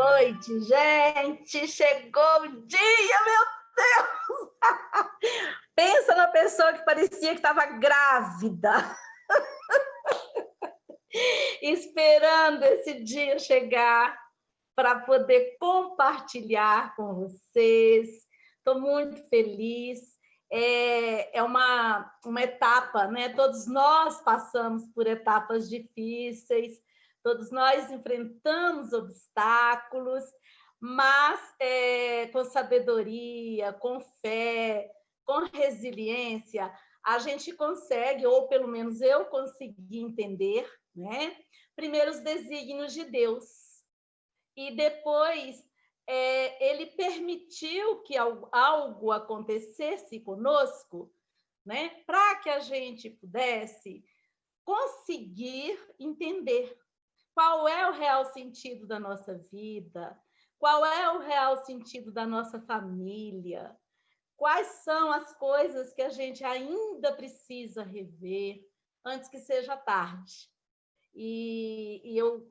noite, gente. Chegou o dia, meu Deus! Pensa na pessoa que parecia que estava grávida, esperando esse dia chegar para poder compartilhar com vocês. Estou muito feliz. É uma etapa, né? Todos nós passamos por etapas difíceis, todos nós enfrentamos obstáculos, mas com sabedoria, com fé, com resiliência, a gente consegue, ou pelo menos eu consegui entender, né? Primeiro os desígnios de Deus, e depois ele permitiu que algo acontecesse conosco, né? Para que a gente pudesse conseguir entender qual é o real sentido da nossa vida, qual é o real sentido da nossa família, quais são as coisas que a gente ainda precisa rever antes que seja tarde. E eu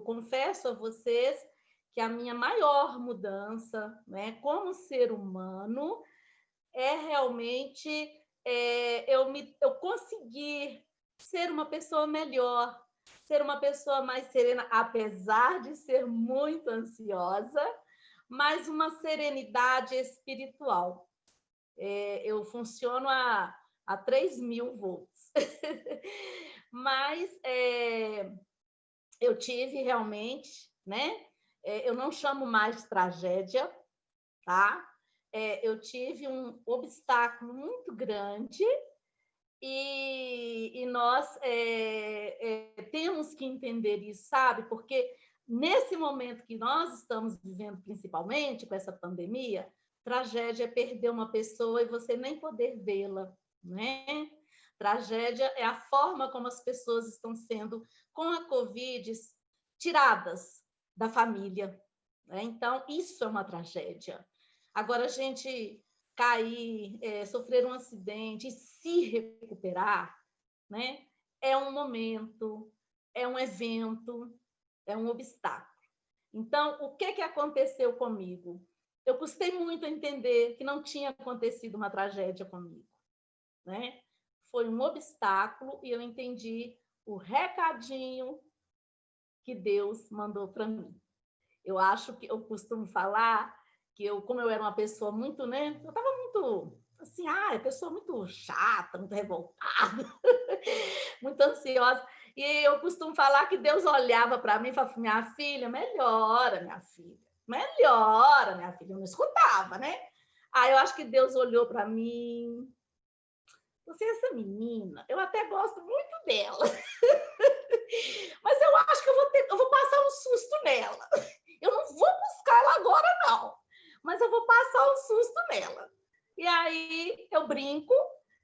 confesso a vocês que a minha maior mudança, né, como ser humano, é realmente eu conseguir ser uma pessoa melhor, ser uma pessoa mais serena, apesar de ser muito ansiosa, mas uma serenidade espiritual. Eu funciono a 3.000 volts. Mas eu tive realmente, né? Eu não chamo mais de tragédia, tá? Eu tive um obstáculo muito grande e nós temos que entender isso, sabe? Porque nesse momento que nós estamos vivendo, principalmente com essa pandemia, tragédia é perder uma pessoa e você nem poder vê-la, né? Tragédia é a forma como as pessoas estão sendo, com a Covid, tiradas da família, né? Então, isso é uma tragédia. Agora, a gente cair, sofrer um acidente e se recuperar, né? É um momento, é um evento, é um obstáculo. Então, o que aconteceu comigo? Eu custei muito a entender que não tinha acontecido uma tragédia comigo, né? Foi um obstáculo e eu entendi o recadinho que Deus mandou para mim. Eu acho que eu costumo falar que como eu era uma pessoa muito, né? Eu estava muito assim, pessoa muito chata, muito revoltada, muito ansiosa. E eu costumo falar que Deus olhava para mim e falava: minha filha, melhora, minha filha. Melhora, minha filha. Eu não escutava, né? Aí eu acho que Deus olhou para mim. Você, essa menina, eu até gosto muito dela. Mas eu acho que eu vou passar um susto nela. Eu não vou buscar ela agora, não. Mas eu vou passar um susto nela. E aí eu brinco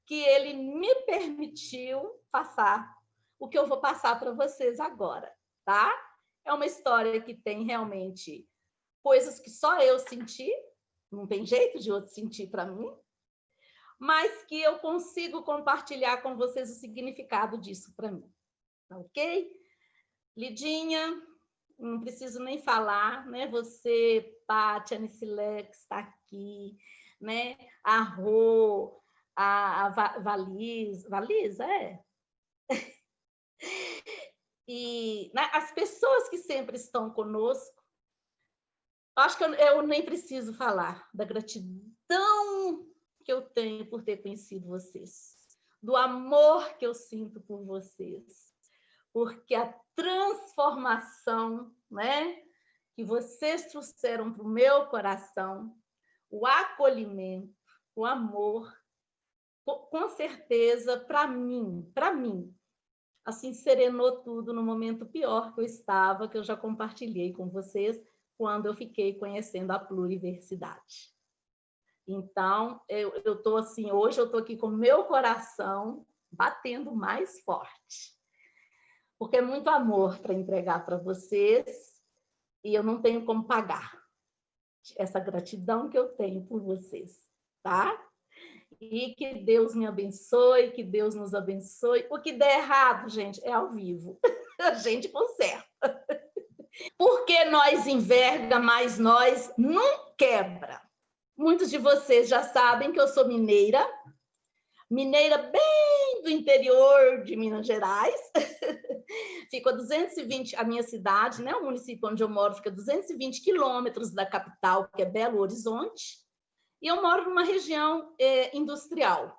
que ele me permitiu passar o que eu vou passar para vocês agora, tá? É uma história que tem realmente coisas que só eu senti, não tem jeito de outro sentir para mim, mas que eu consigo compartilhar com vocês o significado disso para mim, ok? Lidinha, não preciso nem falar, né? Você, Paty, a Nicilex está aqui, né? A Rô, a Valisa, E né, as pessoas que sempre estão conosco, acho que eu nem preciso falar da gratidão que eu tenho por ter conhecido vocês, do amor que eu sinto por vocês, porque a transformação, né, que vocês trouxeram para o meu coração, o acolhimento, o amor, com certeza, para mim, assim, serenou tudo no momento pior que eu estava, que eu já compartilhei com vocês, quando eu fiquei conhecendo a pluriversidade. Então, eu estou assim, hoje eu estou aqui com o meu coração batendo mais forte, porque é muito amor para entregar para vocês e eu não tenho como pagar essa gratidão que eu tenho por vocês, tá? E que Deus me abençoe, que Deus nos abençoe. O que der errado, gente, é ao vivo. A gente conserta. Porque nós enverga, mas nós não quebra. Muitos de vocês já sabem que eu sou mineira, mineira bem do interior de Minas Gerais. Fica a 220, a minha cidade, né, o município onde eu moro, fica a 220 quilômetros da capital, que é Belo Horizonte. E eu moro numa região industrial.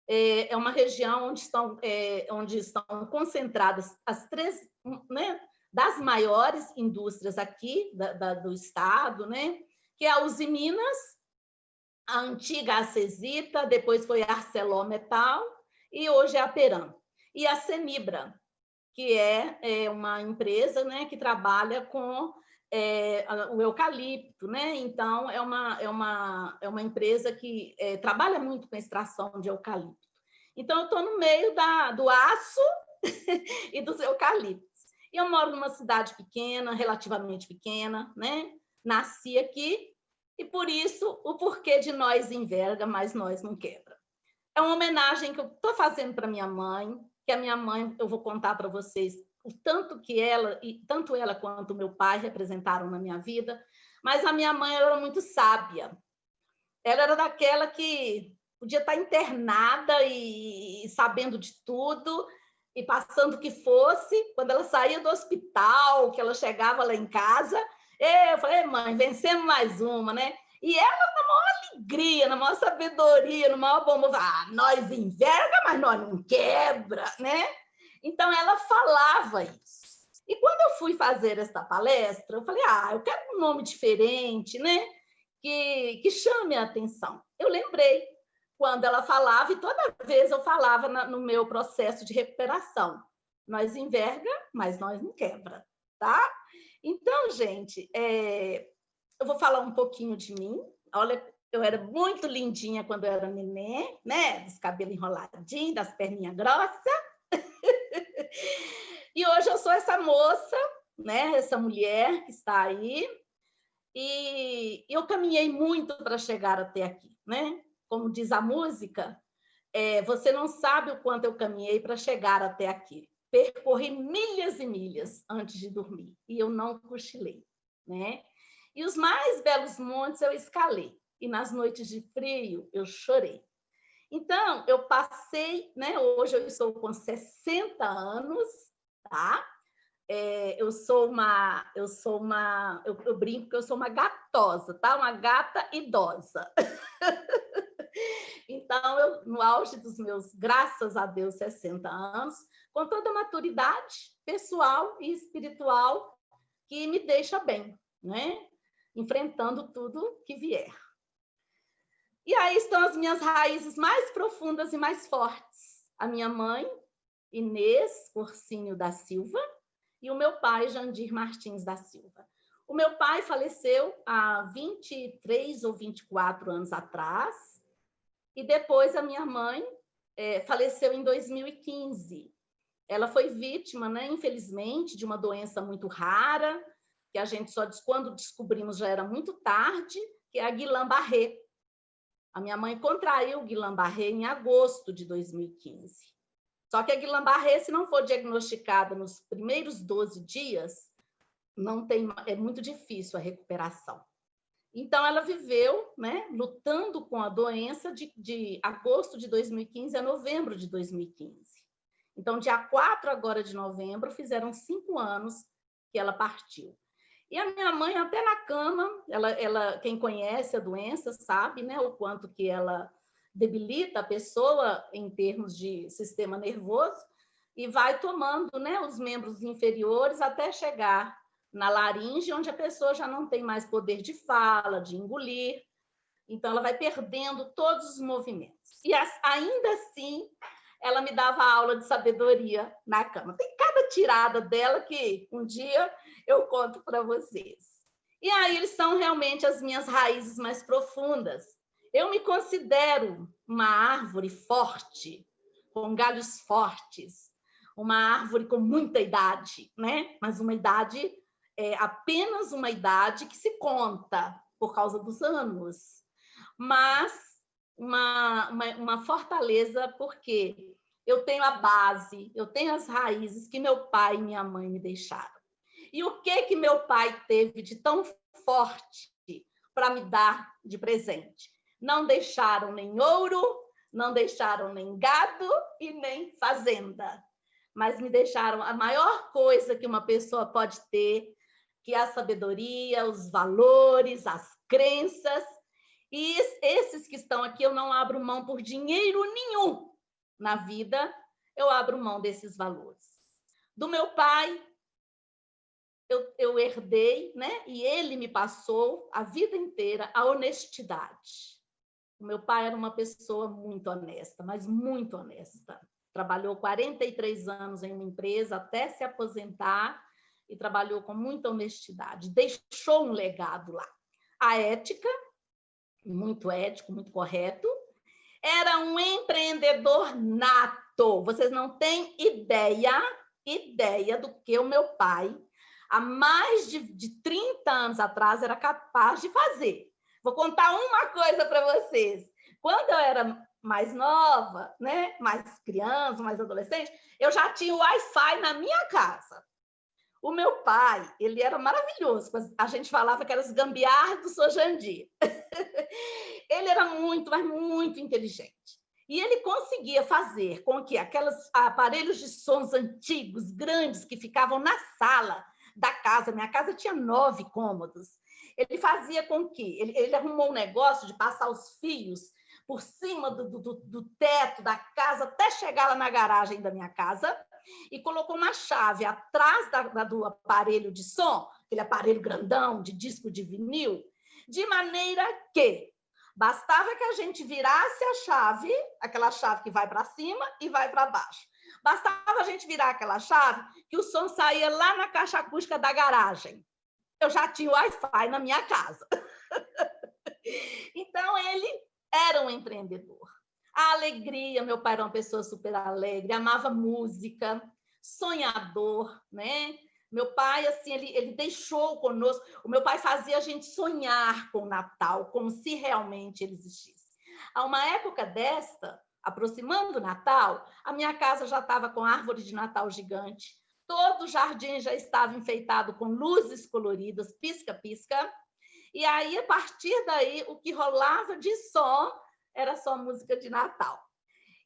É uma região onde estão concentradas as três, né, das maiores indústrias aqui do estado, né, que é a Usiminas, a antiga Acesita, depois foi a ArcelorMittal e hoje é a Peram. E a Semibra, que é uma empresa, né, que trabalha com o eucalipto, né? Então, é uma empresa que trabalha muito com a extração de eucalipto. Então, eu estou no meio do aço e dos eucaliptos. E eu moro numa cidade pequena, relativamente pequena, né? Nasci aqui, e por isso o porquê de nós enverga, mas nós não quebra. É uma homenagem que eu estou fazendo para minha mãe, que a minha mãe, eu vou contar para vocês o tanto que tanto ela quanto o meu pai representaram na minha vida, mas a minha mãe era muito sábia. Ela era daquela que podia estar internada e sabendo de tudo, e passando o que fosse, quando ela saía do hospital, que ela chegava lá em casa, eu falei, mãe, vencemos mais uma, né? E ela, na maior alegria, na maior sabedoria, no maior bom modo, nós enverga, mas nós não quebra, né? Então, ela falava isso. E quando eu fui fazer esta palestra, eu falei, eu quero um nome diferente, né? Que chame a atenção. Eu lembrei quando ela falava, e toda vez eu falava no meu processo de recuperação. Nós enverga, mas nós não quebra, tá? Então, gente, eu vou falar um pouquinho de mim. Olha, eu era muito lindinha quando eu era neném, né? Dos cabelos enroladinhos, das perninhas grossas. E hoje eu sou essa moça, né? Essa mulher que está aí. E eu caminhei muito para chegar até aqui, né? Como diz a música, você não sabe o quanto eu caminhei para chegar até aqui. Percorri milhas e milhas antes de dormir e eu não cochilei, né? E os mais belos montes eu escalei e nas noites de frio eu chorei. Então, eu passei, né? Hoje eu estou com 60 anos, tá? Eu brinco que eu sou uma gatosa, tá? Uma gata idosa. Então, no auge dos meus, graças a Deus, 60 anos, com toda a maturidade pessoal e espiritual que me deixa bem, né? Enfrentando tudo que vier. E aí estão as minhas raízes mais profundas e mais fortes. A minha mãe, Inês Porcinho da Silva, e o meu pai, Jandir Martins da Silva. O meu pai faleceu há 23 ou 24 anos atrás, e depois a minha mãe faleceu em 2015. Ela foi vítima, né, infelizmente, de uma doença muito rara, que a gente só quando descobrimos já era muito tarde, que é a Guillain-Barré. A minha mãe contraiu o Guillain-Barré em agosto de 2015. Só que a Guillain-Barré, se não for diagnosticada nos primeiros 12 dias, é muito difícil a recuperação. Então, ela viveu, né, lutando com a doença de agosto de 2015 a novembro de 2015. Então, dia 4 agora de novembro, fizeram 5 anos que ela partiu. E a minha mãe, até na cama, quem conhece a doença sabe, né, o quanto que ela debilita a pessoa em termos de sistema nervoso e vai tomando, né, os membros inferiores até chegar na laringe, onde a pessoa já não tem mais poder de fala, de engolir. Então, ela vai perdendo todos os movimentos. E ainda assim, ela me dava aula de sabedoria na cama. Tem cada tirada dela que um dia eu conto para vocês. E aí, são realmente as minhas raízes mais profundas. Eu me considero uma árvore forte, com galhos fortes, uma árvore com muita idade, né? Mas uma idade, apenas uma idade que se conta por causa dos anos, mas uma fortaleza, porque eu tenho a base, eu tenho as raízes que meu pai e minha mãe me deixaram. E o que meu pai teve de tão forte para me dar de presente? Não deixaram nem ouro, não deixaram nem gado e nem fazenda, mas me deixaram a maior coisa que uma pessoa pode ter, que é a sabedoria, os valores, as crenças. E esses que estão aqui, eu não abro mão por dinheiro nenhum na vida, eu abro mão desses valores. Do meu pai, eu herdei, né? E ele me passou a vida inteira a honestidade. O meu pai era uma pessoa muito honesta, mas muito honesta. Trabalhou 43 anos em uma empresa até se aposentar e trabalhou com muita honestidade. Deixou um legado lá. A ética, muito ético, muito correto. Era um empreendedor nato. Vocês não têm ideia do que o meu pai, há mais de 30 anos atrás, era capaz de fazer. Vou contar uma coisa para vocês. Quando eu era mais nova, né, mais criança, mais adolescente, eu já tinha o Wi-Fi na minha casa. O meu pai, ele era maravilhoso. A gente falava que era os gambiarras do Sojandi. Ele era muito, mas muito inteligente. E ele conseguia fazer com que aqueles aparelhos de sons antigos, grandes, que ficavam na sala da casa, minha casa tinha 9 cômodos, ele fazia com que... Ele arrumou um negócio de passar os fios por cima do teto da casa até chegar lá na garagem da minha casa e colocou uma chave atrás do aparelho de som, aquele aparelho grandão de disco de vinil, de maneira que bastava que a gente virasse a chave, aquela chave que vai para cima e vai para baixo. Bastava a gente virar aquela chave que o som saía lá na caixa acústica da garagem. Eu já tinha Wi-Fi na minha casa. Então, ele era um empreendedor. A alegria, meu pai era uma pessoa super alegre, amava música, sonhador, né? Meu pai, assim, ele deixou conosco. O meu pai fazia a gente sonhar com o Natal, como se realmente ele existisse. A uma época desta, aproximando o Natal, a minha casa já estava com árvore de Natal gigante, todo o jardim já estava enfeitado com luzes coloridas, pisca-pisca, e aí, a partir daí, o que rolava de som era só música de Natal.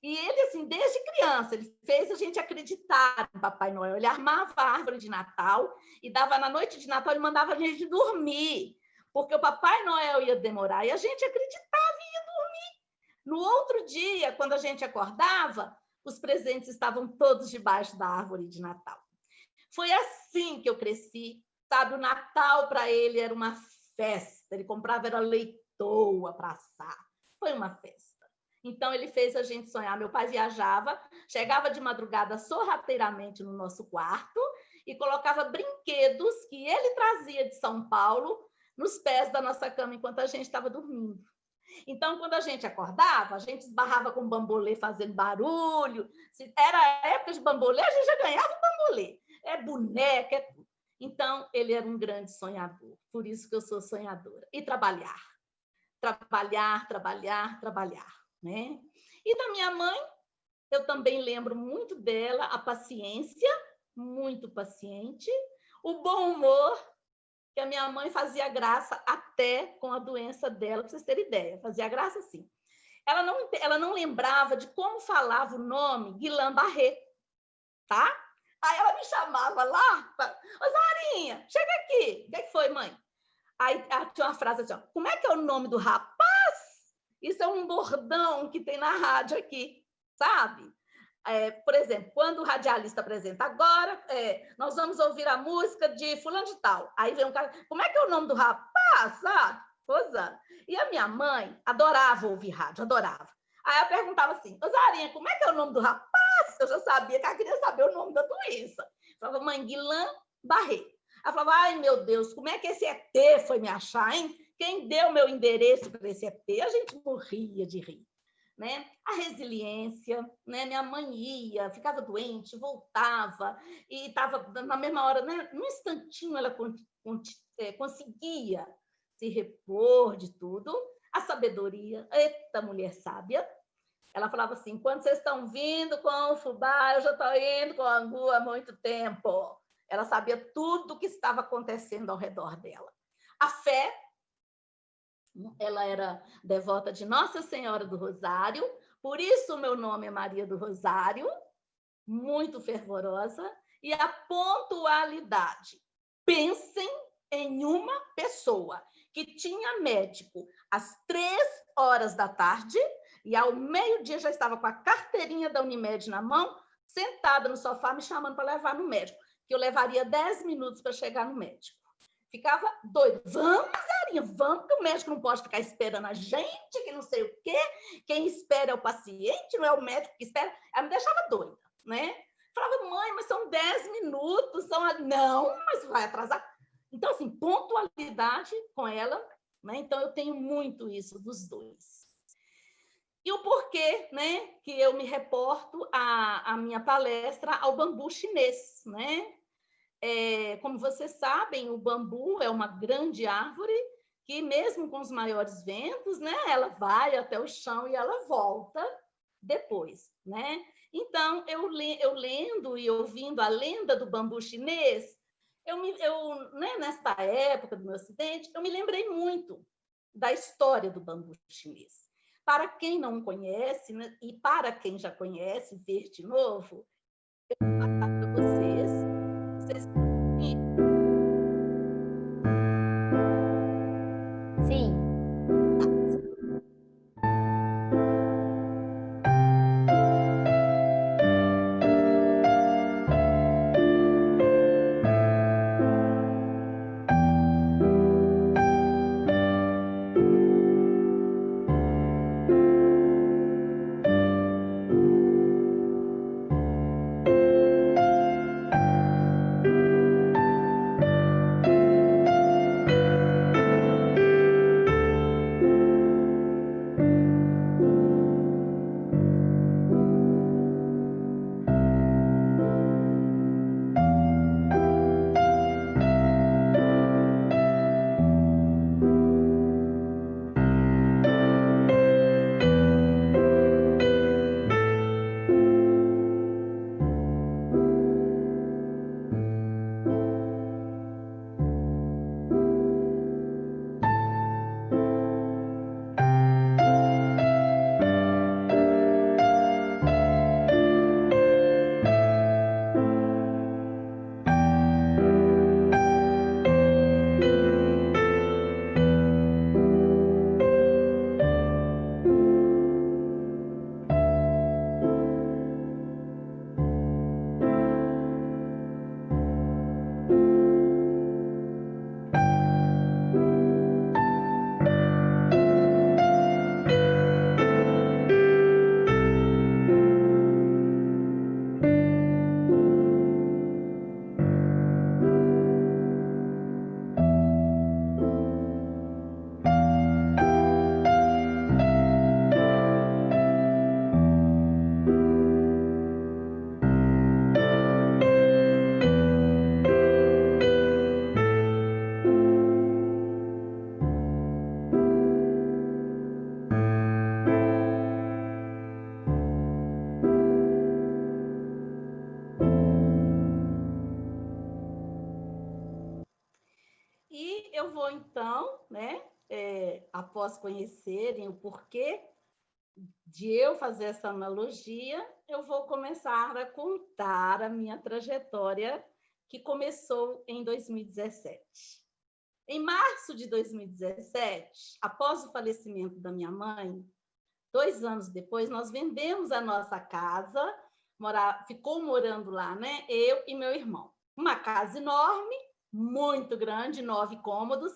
E ele, assim, desde criança, ele fez a gente acreditar em Papai Noel. Ele armava a árvore de Natal e dava na noite de Natal, ele mandava a gente dormir, porque o Papai Noel ia demorar, e a gente acreditava e ia dormir. No outro dia, quando a gente acordava, os presentes estavam todos debaixo da árvore de Natal. Foi assim que eu cresci, sabe? O Natal, para ele, era uma festa. Ele comprava, era leitoa para assar. Foi uma festa. Então, ele fez a gente sonhar. Meu pai viajava, chegava de madrugada sorrateiramente no nosso quarto e colocava brinquedos que ele trazia de São Paulo nos pés da nossa cama enquanto a gente estava dormindo. Então, quando a gente acordava, a gente esbarrava com o bambolê fazendo barulho. Se era época de bambolê, a gente já ganhava o bambolê. É boneca, é tudo. Então, ele era um grande sonhador. Por isso que eu sou sonhadora. E trabalhar. Trabalhar, trabalhar, trabalhar. Né? E da minha mãe, eu também lembro muito dela, a paciência, muito paciente, o bom humor, que a minha mãe fazia graça até com a doença dela, para vocês terem ideia, fazia graça assim. Ela não lembrava de como falava o nome Guillain-Barré, tá? Aí ela me chamava lá, ô Zarinha, chega aqui. O que foi, mãe? Aí tinha uma frase assim, ó, como é que é o nome do rapaz? Isso é um bordão que tem na rádio aqui, sabe? Por exemplo, quando o radialista apresenta agora, nós vamos ouvir a música de fulano de tal. Aí vem um cara, como é que é o nome do rapaz, sabe? Rosana. E a minha mãe adorava ouvir rádio, adorava. Aí ela perguntava assim, Zarinha, como é que é o nome do rapaz? Eu já sabia que ela queria saber o nome da doença. Eu falava, mãe, Guillain-Barré. Ela falava, ai, meu Deus, como é que esse ET foi me achar, hein? Quem deu meu endereço para esse ET? A gente morria de rir. Né? A resiliência, né? Minha mãe ia, ficava doente, voltava, e estava na mesma hora, né? Num instantinho ela conseguia se repor de tudo. A sabedoria, eita mulher sábia, ela falava assim, quando vocês estão vindo com o fubá, eu já estou indo com o angu há muito tempo. Ela sabia tudo o que estava acontecendo ao redor dela. A fé, ela era devota de Nossa Senhora do Rosário, por isso o meu nome é Maria do Rosário, muito fervorosa, e a pontualidade. Pensem em uma pessoa que tinha médico às 3h da tarde e ao meio-dia já estava com a carteirinha da Unimed na mão, sentada no sofá, me chamando para levar no médico, que eu levaria 10 minutos para chegar no médico. Ficava doido. Vamos, Zarinha, vamos, que o médico não pode ficar esperando a gente, que não sei o quê. Quem espera é o paciente, não é o médico que espera. Ela me deixava doida, né? Falava, mãe, mas são 10 minutos. Não, mas vai atrasar. Então, assim, pontualidade com ela, né? Então, eu tenho muito isso dos dois. E o porquê, né, que eu me reporto a minha palestra ao bambu chinês, né? Como vocês sabem, o bambu é uma grande árvore que, mesmo com os maiores ventos, né, ela vai até o chão e ela volta depois, né? Então, eu lendo e ouvindo a lenda do bambu chinês, né, nesta época do meu acidente, eu me lembrei muito da história do bambu chinês. Para quem não conhece, né, e para quem já conhece, ver de novo, eu vou passar para vocês. Vocês... Sim. E eu vou, então, né, após conhecerem o porquê de eu fazer essa analogia, eu vou começar a contar a minha trajetória que começou em 2017. Em março de 2017, após o falecimento da minha mãe, 2 anos depois, nós vendemos a nossa casa, ficou morando lá, né, eu e meu irmão. Uma casa enorme, muito grande, 9 cômodos,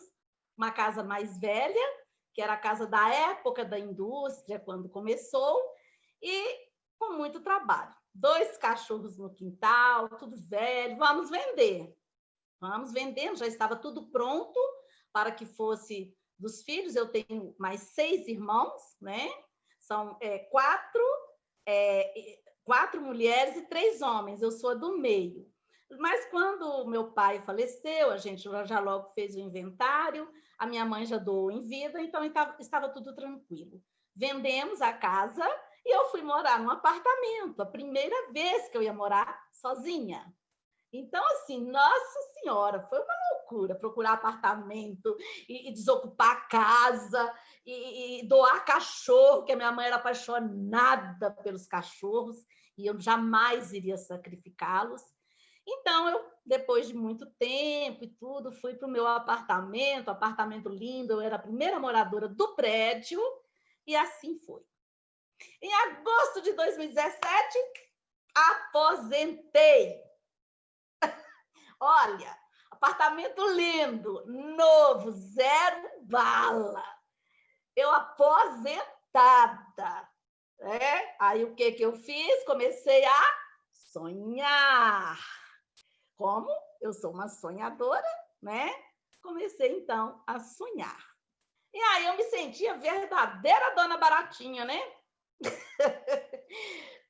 uma casa mais velha, que era a casa da época da indústria, quando começou, e com muito trabalho. 2 cachorros no quintal, tudo velho, vamos vender. Vamos vendendo, já estava tudo pronto para que fosse dos filhos. Eu tenho mais 6 irmãos, né? São 4 mulheres e 3 homens, eu sou a do meio. Mas quando meu pai faleceu, a gente já logo fez o inventário, a minha mãe já doou em vida, então estava tudo tranquilo. Vendemos a casa e eu fui morar num apartamento, a primeira vez que eu ia morar sozinha. Então, assim, nossa senhora, foi uma loucura procurar apartamento e desocupar a casa e doar cachorro, que a minha mãe era apaixonada pelos cachorros e eu jamais iria sacrificá-los. Então, eu, depois de muito tempo e tudo, fui para o meu apartamento lindo, eu era a primeira moradora do prédio, e assim foi. Em agosto de 2017, aposentei. Olha, apartamento lindo, novo, zero bala. Eu aposentada. Né? Aí o que eu fiz? Comecei a sonhar. Como eu sou uma sonhadora, né? Comecei então a sonhar. E aí eu me sentia verdadeira dona baratinha, né?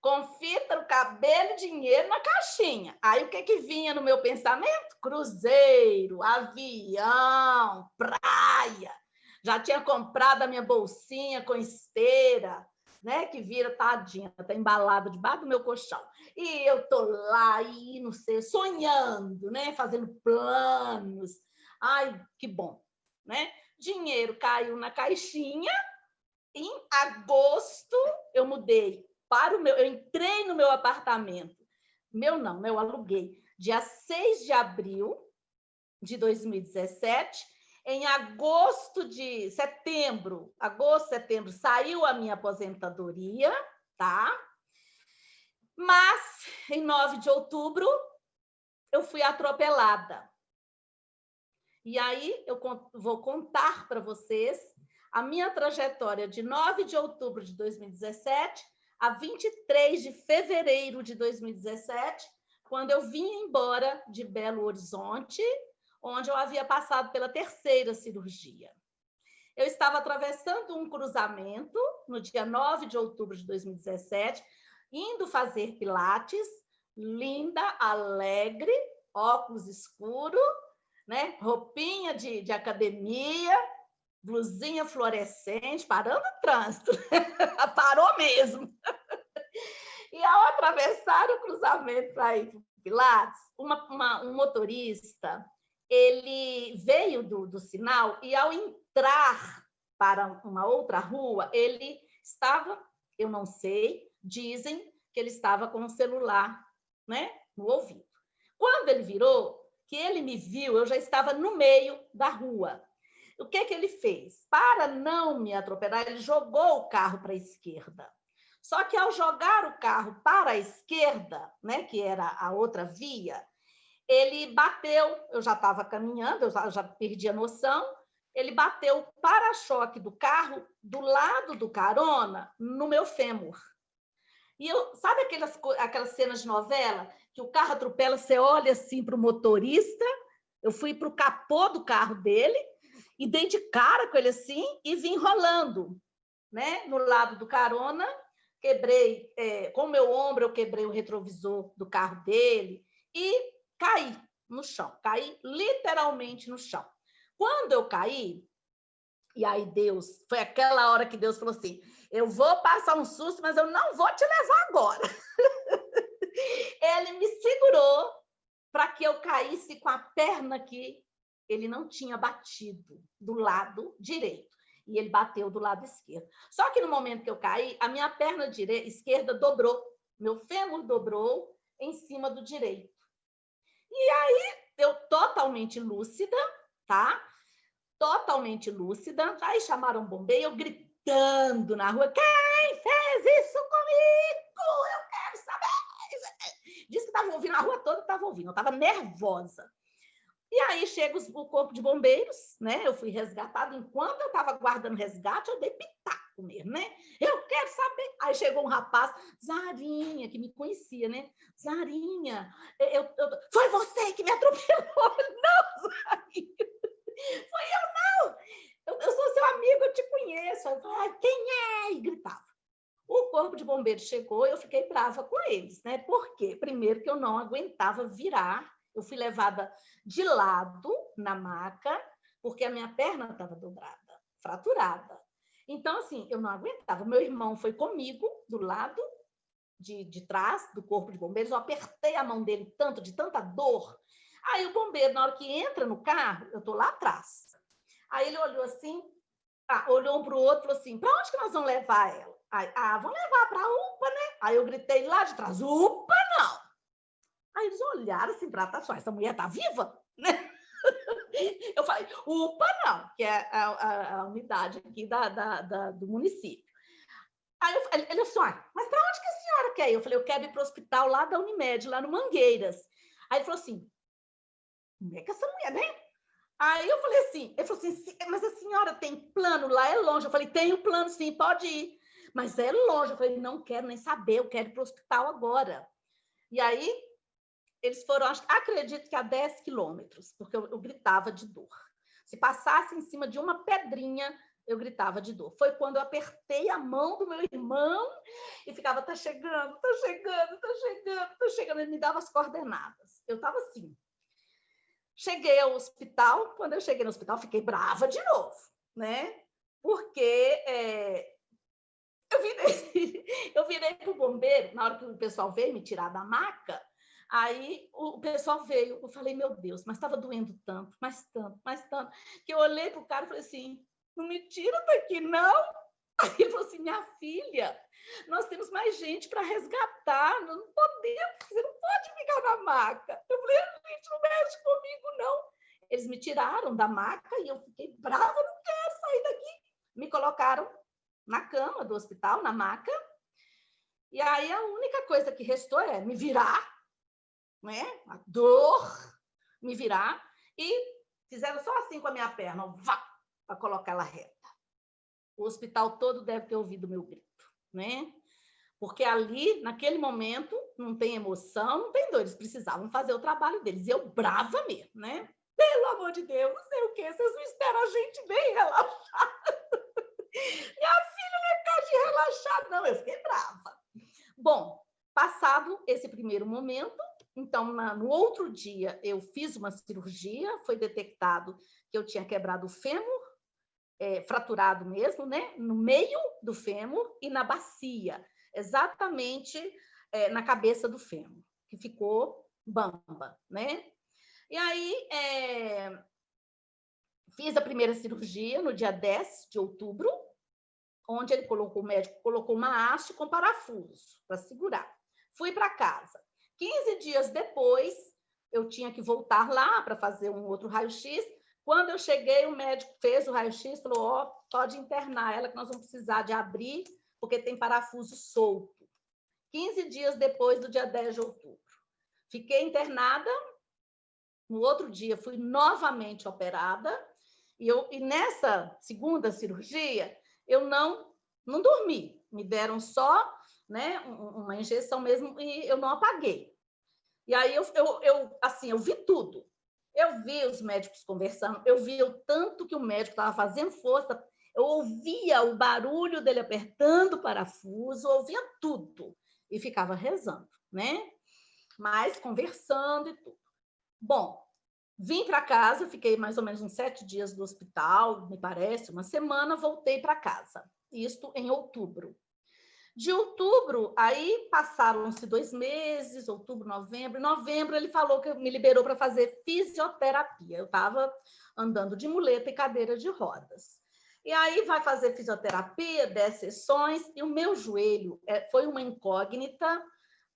Com fita no cabelo e dinheiro na caixinha. Aí o que vinha no meu pensamento? Cruzeiro, avião, praia. Já tinha comprado a minha bolsinha com esteira, né? Que vira, tadinha, tá embalada debaixo do meu colchão. E eu tô lá, e não sei, sonhando, né? Fazendo planos. Ai, que bom, né? Dinheiro caiu na caixinha. Em agosto, eu mudei para o meu... Eu entrei no meu apartamento. Meu não, né? Eu aluguei. Dia 6 de abril de 2017. Em agosto, setembro, saiu a minha aposentadoria, tá? Mas, em 9 de outubro, eu fui atropelada. E aí, eu vou contar para vocês a minha trajetória de 9 de outubro de 2017 a 23 de fevereiro de 2017, quando eu vim embora de Belo Horizonte, onde eu havia passado pela terceira cirurgia. Eu estava atravessando um cruzamento no dia 9 de outubro de 2017, indo fazer pilates, linda, alegre, óculos escuros, né? Roupinha de academia, blusinha fluorescente, parando o trânsito. Parou mesmo. E ao atravessar o cruzamento para ir para o Pilates, um motorista, ele veio do sinal e ao entrar para uma outra rua, ele estava, eu não sei, dizem que ele estava com o celular, né, no ouvido. Quando ele virou, que ele me viu, eu já estava no meio da rua. O que ele fez? Para não me atropelar, ele jogou o carro para a esquerda. Só que ao jogar o carro para a esquerda, né, que era a outra via, ele bateu, eu já estava caminhando, eu já perdi a noção, ele bateu o para-choque do carro do lado do carona no meu fêmur. E eu, sabe aquelas cenas de novela que o carro atropela, você olha assim para o motorista, eu fui para o capô do carro dele e dei de cara com ele assim e vim rolando, né, no lado do carona, quebrei, com o meu ombro eu quebrei o retrovisor do carro dele e caí no chão, caí literalmente no chão. Quando eu caí, e aí Deus, foi aquela hora que Deus falou assim, eu vou passar um susto, mas eu não vou te levar agora. Ele me segurou para que eu caísse com a perna que ele não tinha batido do lado direito. E ele bateu do lado esquerdo. Só que no momento que eu caí, a minha perna esquerda dobrou. Meu fêmur dobrou em cima do direito. E aí, eu totalmente lúcida, tá? Totalmente lúcida. Aí chamaram um bombeiro, eu gritando na rua, quem fez isso comigo? Eu quero saber! Disse que estava ouvindo, a rua toda estava ouvindo, eu estava nervosa. E aí chega o corpo de bombeiros, né? Eu fui resgatada. Enquanto eu estava guardando resgate, eu dei pitaco mesmo, né? Eu quero saber. Aí chegou um rapaz, Zarinha, que me conhecia, né? Zarinha, foi você que me atropelou. Não, Zarinha, foi eu não. Eu sou seu amigo, eu te conheço. Eu falei, quem é? E gritava. O corpo de bombeiros chegou e eu fiquei brava com eles, né? Por quê? Primeiro que eu não aguentava virar. Eu fui levada de lado na maca, porque a minha perna estava dobrada, fraturada. Então, assim, eu não aguentava. Meu irmão foi comigo, do lado, de trás do corpo de bombeiros, eu apertei a mão dele tanto, de tanta dor. Aí o bombeiro, na hora que entra no carro, eu estou lá atrás. Aí ele olhou assim, olhou um para o outro e falou assim, para onde que nós vamos levar ela? Aí, vamos levar para a UPA, né? Aí eu gritei lá de trás, UPA não! Aí eles olharam assim para trás, essa mulher está viva? Né? Eu falei, UPA não, que é a unidade aqui do município. Aí ele assim, mas para onde que a senhora quer ir? Eu falei, eu quero ir para o hospital lá da Unimed, lá no Mangueiras. Aí ele falou assim, como é que essa mulher, né? Aí eu falei assim, ele falou assim, mas a senhora tem plano lá? É longe. Eu falei, tenho plano sim, pode ir. Mas é longe. Eu falei, não quero nem saber, eu quero ir para o hospital agora. E aí eles foram, acredito que a 10 quilômetros, porque eu gritava de dor. Se passasse em cima de uma pedrinha, eu gritava de dor. Foi quando eu apertei a mão do meu irmão e ficava, tá chegando, tá chegando, tá chegando, tá chegando. Ele me dava as coordenadas. Eu estava assim. Cheguei ao hospital. Quando eu cheguei no hospital, fiquei brava de novo, né? Porque eu virei para o bombeiro, na hora que o pessoal veio me tirar da maca. Aí o pessoal veio, eu falei, meu Deus, mas estava doendo tanto, mais tanto, que eu olhei para o cara e falei assim, não me tira daqui, não. Aí ele falou assim, minha filha, nós temos mais gente para resgatar, não podemos, você não pode ficar na maca. Eu falei, gente, não mexe comigo, não. Eles me tiraram da maca e eu fiquei brava, não quero sair daqui. Me colocaram na cama do hospital, na maca, e aí a única coisa que restou é me virar, né? A dor, me virar, e fizeram só assim com a minha perna, para colocar ela reta. O hospital todo deve ter ouvido o meu grito, né? Porque ali, naquele momento, não tem emoção, não tem dor, eles precisavam fazer o trabalho deles, e eu brava mesmo, né? Pelo amor de Deus, não sei o quê, vocês não esperam a gente bem relaxada. Minha filha não é capaz de relaxar, não, eu fiquei brava. Bom, passado esse primeiro momento, então, no outro dia, eu fiz uma cirurgia, foi detectado que eu tinha quebrado o fêmur, fraturado mesmo, né? No meio do fêmur e na bacia, exatamente na cabeça do fêmur, que ficou bamba, né? E aí, fiz a primeira cirurgia no dia 10 de outubro, onde o médico colocou uma haste com parafuso para segurar. Fui para casa. 15 dias depois, eu tinha que voltar lá para fazer um outro raio-x. Quando eu cheguei, o médico fez o raio-x, falou, pode internar ela, que nós vamos precisar de abrir, porque tem parafuso solto. 15 dias depois do dia 10 de outubro. Fiquei internada. No outro dia, fui novamente operada. E nessa segunda cirurgia, eu não dormi. Me deram só, né, uma injeção mesmo e eu não apaguei. E aí eu vi tudo. Eu vi os médicos conversando, eu vi o tanto que o médico estava fazendo força, eu ouvia o barulho dele apertando o parafuso, ouvia tudo e ficava rezando, né? Mas conversando e tudo. Bom, vim para casa, fiquei mais ou menos uns 7 dias no hospital, me parece, uma semana, voltei para casa. Isto em outubro. De outubro, aí passaram-se 2 meses, outubro, novembro. Em novembro, ele falou que me liberou para fazer fisioterapia. Eu estava andando de muleta e cadeira de rodas. E aí vai fazer fisioterapia, 10 sessões, e o meu joelho foi uma incógnita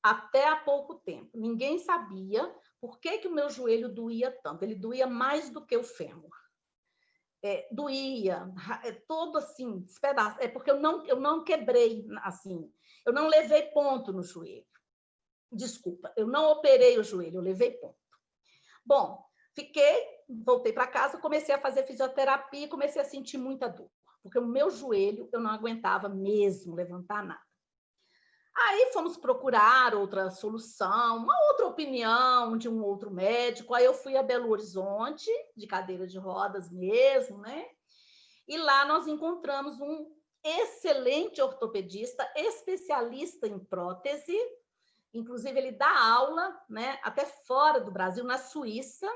até há pouco tempo. Ninguém sabia por que o meu joelho doía tanto. Ele doía mais do que o fêmur. Doía, todo assim, despedaço. É porque eu não quebrei, assim, eu não levei ponto no joelho. Desculpa, eu não operei o joelho, eu levei ponto. Bom, voltei para casa, comecei a fazer fisioterapia e comecei a sentir muita dor, porque o meu joelho, eu não aguentava mesmo levantar nada. Aí fomos procurar outra solução, uma outra opinião de um outro médico. Aí eu fui a Belo Horizonte, de cadeira de rodas mesmo, né? E lá nós encontramos um excelente ortopedista, especialista em prótese. Inclusive, ele dá aula, né, até fora do Brasil, na Suíça.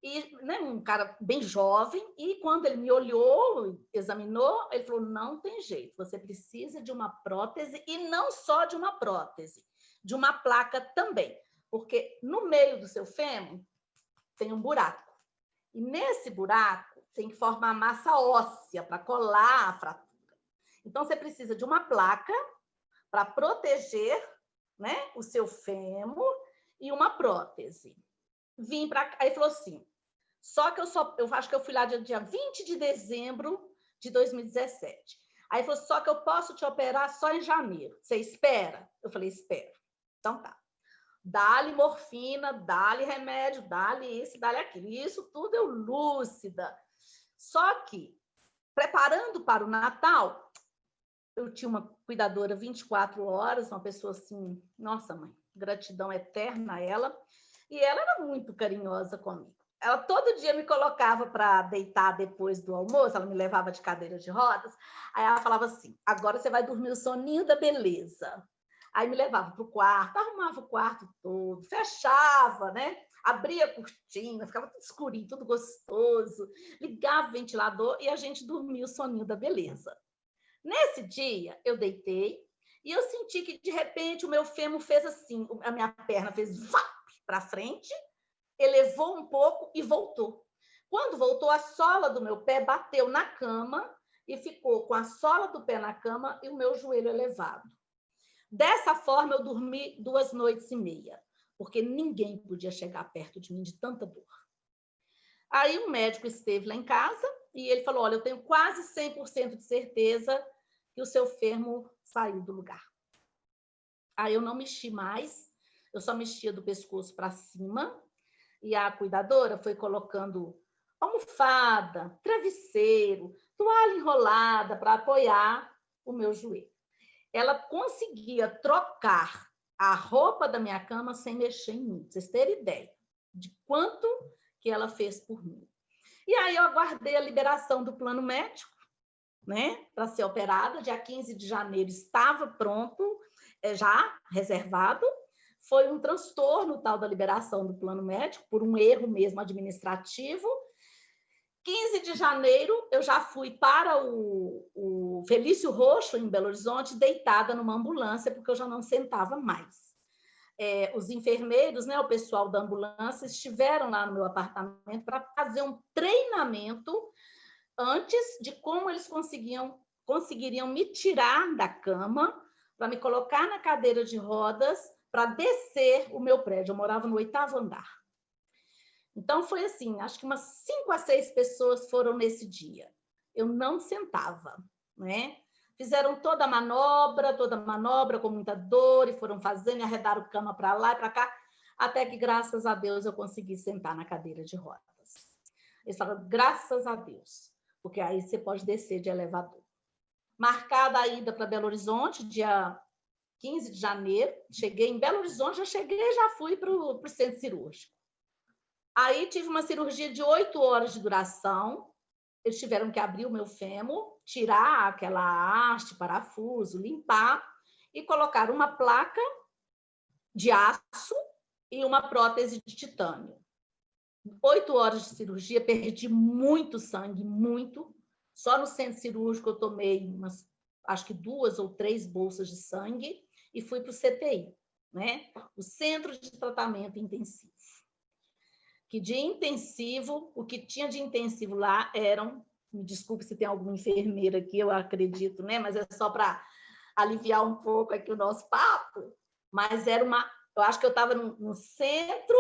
E, né, um cara bem jovem, e quando ele me olhou, examinou, ele falou, não tem jeito, você precisa de uma prótese, e não só de uma prótese, de uma placa também, porque no meio do seu fêmur tem um buraco, e nesse buraco tem que formar massa óssea para colar a fratura. Então, você precisa de uma placa para proteger, né, o seu fêmur e uma prótese. Vim para cá, aí falou assim, só que eu acho que eu fui lá dia 20 de dezembro de 2017. Aí falou, só que eu posso te operar só em janeiro. Você espera? Eu falei, espero. Então tá. Dá-lhe morfina, dá-lhe remédio, dá-lhe isso, dá-lhe aquilo. E isso tudo eu lúcida. Só que, preparando para o Natal, eu tinha uma cuidadora 24 horas, uma pessoa assim, nossa mãe, gratidão eterna a ela. E ela era muito carinhosa comigo. Ela todo dia me colocava para deitar depois do almoço, ela me levava de cadeira de rodas, aí ela falava assim, agora você vai dormir o soninho da beleza. Aí me levava para o quarto, arrumava o quarto todo, fechava, né? Abria a cortina, ficava tudo escurinho, tudo gostoso, ligava o ventilador e a gente dormia o soninho da beleza. Nesse dia, eu deitei e eu senti que, de repente, o meu fêmur fez assim, a minha perna fez para frente, elevou um pouco e voltou. Quando voltou, a sola do meu pé bateu na cama e ficou com a sola do pé na cama e o meu joelho elevado. Dessa forma, eu dormi 2 noites e meia, porque ninguém podia chegar perto de mim de tanta dor. Aí o médico esteve lá em casa e ele falou, olha, eu tenho quase 100% de certeza que o seu fêmur saiu do lugar. Aí eu não mexi mais, eu só mexia do pescoço para cima, e a cuidadora foi colocando almofada, travesseiro, toalha enrolada para apoiar o meu joelho. Ela conseguia trocar a roupa da minha cama sem mexer em mim. Vocês terem ideia de quanto que ela fez por mim. E aí eu aguardei a liberação do plano médico, né, para ser operada. Dia 15 de janeiro estava pronto, já reservado. Foi um transtorno tal da liberação do plano médico, por um erro mesmo administrativo. 15 de janeiro, eu já fui para o Felício Roxo, em Belo Horizonte, deitada numa ambulância, porque eu já não sentava mais. Os enfermeiros, né, o pessoal da ambulância, estiveram lá no meu apartamento para fazer um treinamento antes de como eles conseguiriam me tirar da cama, para me colocar na cadeira de rodas, para descer o meu prédio. Eu morava no 8º andar. Então, foi assim, acho que umas 5 a 6 pessoas foram nesse dia. Eu não sentava, né? Fizeram toda a manobra com muita dor, e foram fazendo, e arredaram cama para lá e para cá, até que, graças a Deus, eu consegui sentar na cadeira de rodas. Eles falaram, graças a Deus, porque aí você pode descer de elevador. Marcada a ida para Belo Horizonte, dia 15 de janeiro, cheguei em Belo Horizonte, já fui para o centro cirúrgico. Aí tive uma cirurgia de 8 horas de duração, eles tiveram que abrir o meu fêmur, tirar aquela haste, parafuso, limpar e colocar uma placa de aço e uma prótese de titânio. 8 horas de cirurgia, perdi muito sangue, muito. Só no centro cirúrgico eu tomei acho que 2 ou 3 bolsas de sangue e fui para o CTI, né? O Centro de Tratamento Intensivo. Que de intensivo, o que tinha de intensivo lá eram, me desculpe se tem alguma enfermeira aqui, eu acredito, né? Mas é só para aliviar um pouco aqui o nosso papo, mas eu acho que eu estava num centro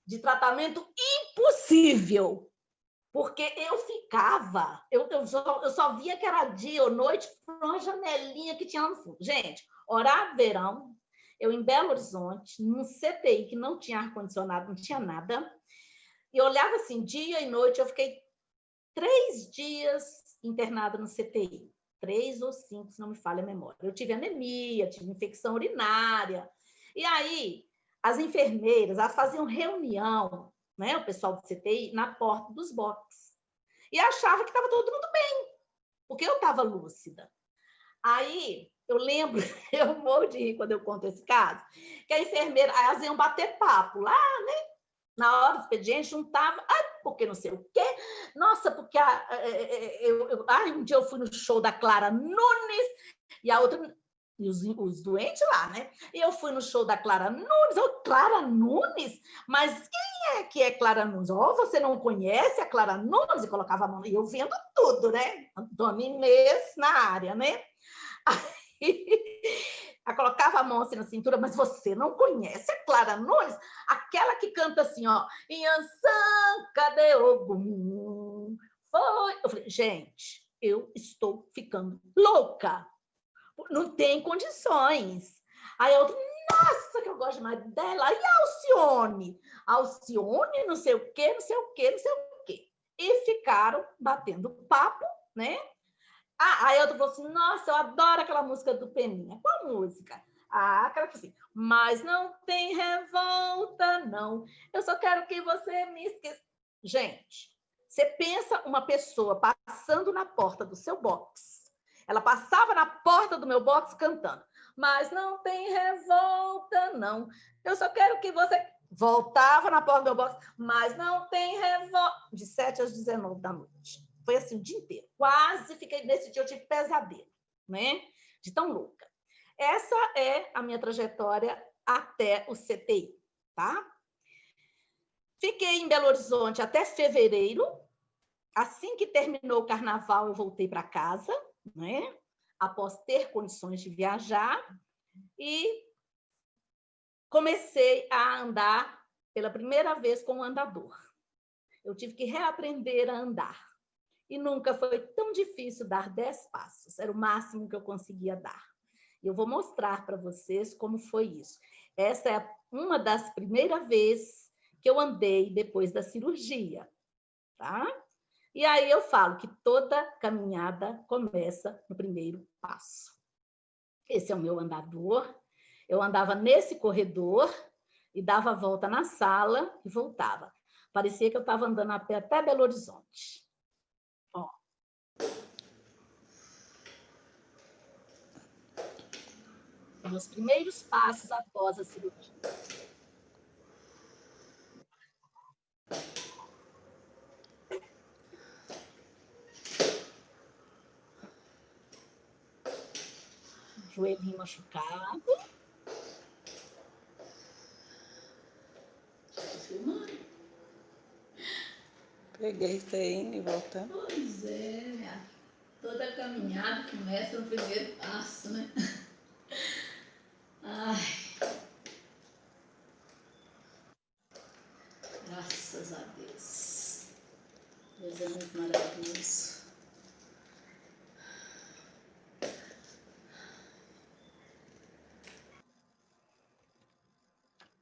de tratamento impossível, porque eu só via que era dia ou noite por uma janelinha que tinha lá no fundo. Gente, horário verão, eu em Belo Horizonte, num CTI que não tinha ar-condicionado, não tinha nada, e eu olhava assim, dia e noite, eu fiquei 3 dias internada no CTI, 3 ou 5, se não me falha a memória. Eu tive anemia, tive infecção urinária, e aí as enfermeiras elas faziam reunião, né, o pessoal do CTI, na porta dos boxes, e achava que estava todo mundo bem, porque eu estava lúcida. Aí, eu lembro, eu morro de rir quando eu conto esse caso, que a enfermeira, elas iam bater papo lá, né? Na hora do expediente, juntava, porque não sei o quê. Nossa, porque um dia eu fui no show da Clara Nunes e a outra... E os doentes lá, né? E eu fui no show da Clara Nunes. Clara Nunes? Mas quem é que é Clara Nunes? Você não conhece a Clara Nunes? E colocava a mão... E eu vendo tudo, né? Dona Inês na área, né? Aí, ela colocava a mão assim na cintura, mas você não conhece a Clara Nunes? Aquela que canta assim, ó, Inhansã, cadê Ogum? Foi. Eu falei, gente, eu estou ficando louca. Não tem condições. Aí eu, nossa, que eu gosto mais dela. E a Alcione? Alcione, não sei o quê, não sei o quê, não sei o quê. E ficaram batendo papo, né? Aí eu falou assim, nossa, eu adoro aquela música do Peninha. Qual música? Aquela que assim, mas não tem revolta, não. Eu só quero que você me esqueça. Gente, você pensa uma pessoa passando na porta do seu box. Ela passava na porta do meu box cantando, mas não tem revolta, não. Eu só quero que você... Voltava na porta do meu box, mas não tem revolta. De 7 às 19 da noite. Foi assim o dia inteiro. Quase fiquei... Nesse dia eu tive pesadelo, né? De tão louca. Essa é a minha trajetória até o CTI, tá? Fiquei em Belo Horizonte até fevereiro. Assim que terminou o carnaval, eu voltei para casa, né? Após ter condições de viajar, e comecei a andar pela primeira vez com um andador. Eu tive que reaprender a andar. E nunca foi tão difícil dar 10 passos. Era o máximo que eu conseguia dar. E eu vou mostrar para vocês como foi isso. Essa é uma das primeiras vezes que eu andei depois da cirurgia, tá? E aí eu falo que toda caminhada começa no primeiro passo. Esse é o meu andador. Eu andava nesse corredor e dava a volta na sala e voltava. Parecia que eu estava andando a pé até Belo Horizonte. Ó. Meus primeiros passos após a cirurgia. Joelhinho machucado. Peguei isso aí e voltando. Pois é, minha. Toda caminhada começa no primeiro passo, né? Ai. Graças a Deus. Deus é muito maravilhoso.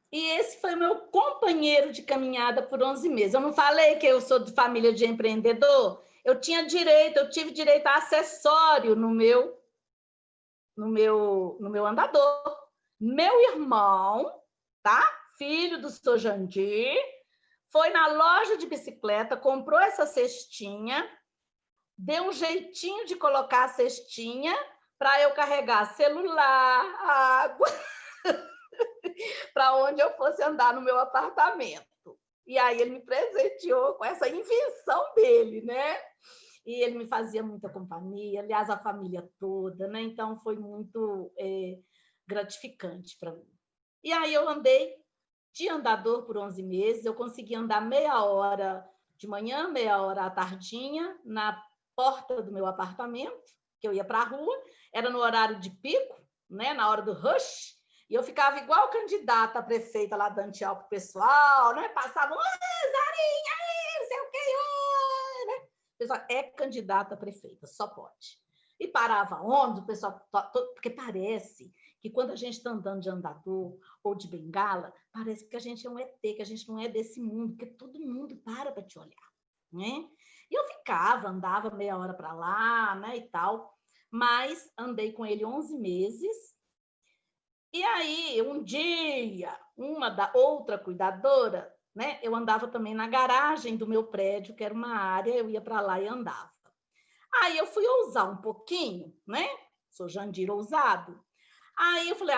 E esse foi meu companheiro de caminhada por 11 meses. Eu não falei que eu sou de família de empreendedor? Eu tive direito a acessório no meu andador. Meu irmão, tá? Filho do seu Jandir, foi na loja de bicicleta, comprou essa cestinha, deu um jeitinho de colocar a cestinha para eu carregar celular, água, para onde eu fosse andar no meu apartamento. E aí ele me presenteou com essa invenção dele, né? E ele me fazia muita companhia, aliás, a família toda, né? Então foi muito gratificante para mim. E aí eu andei de andador por 11 meses, eu consegui andar meia hora de manhã, meia hora à tardinha, na porta do meu apartamento, que eu ia para a rua, era no horário de pico, né? Na hora do rush, e eu ficava igual candidata a prefeita lá dando tchau pro pessoal, né? Passavam, Zarinha, não sei o que, né? O pessoal é candidata a prefeita, só pode. E parava ônibus, o pessoal... Porque parece que quando a gente está andando de andador ou de bengala, parece que a gente é um ET, que a gente não é desse mundo, porque todo mundo para te olhar, né? E eu andava meia hora para lá, né, e tal, mas andei com ele 11 meses. E aí, um dia, uma da outra cuidadora, né, eu andava também na garagem do meu prédio, que era uma área, eu ia para lá e andava. Aí eu fui ousar um pouquinho, né? Sou Jandir ousado. Aí eu falei,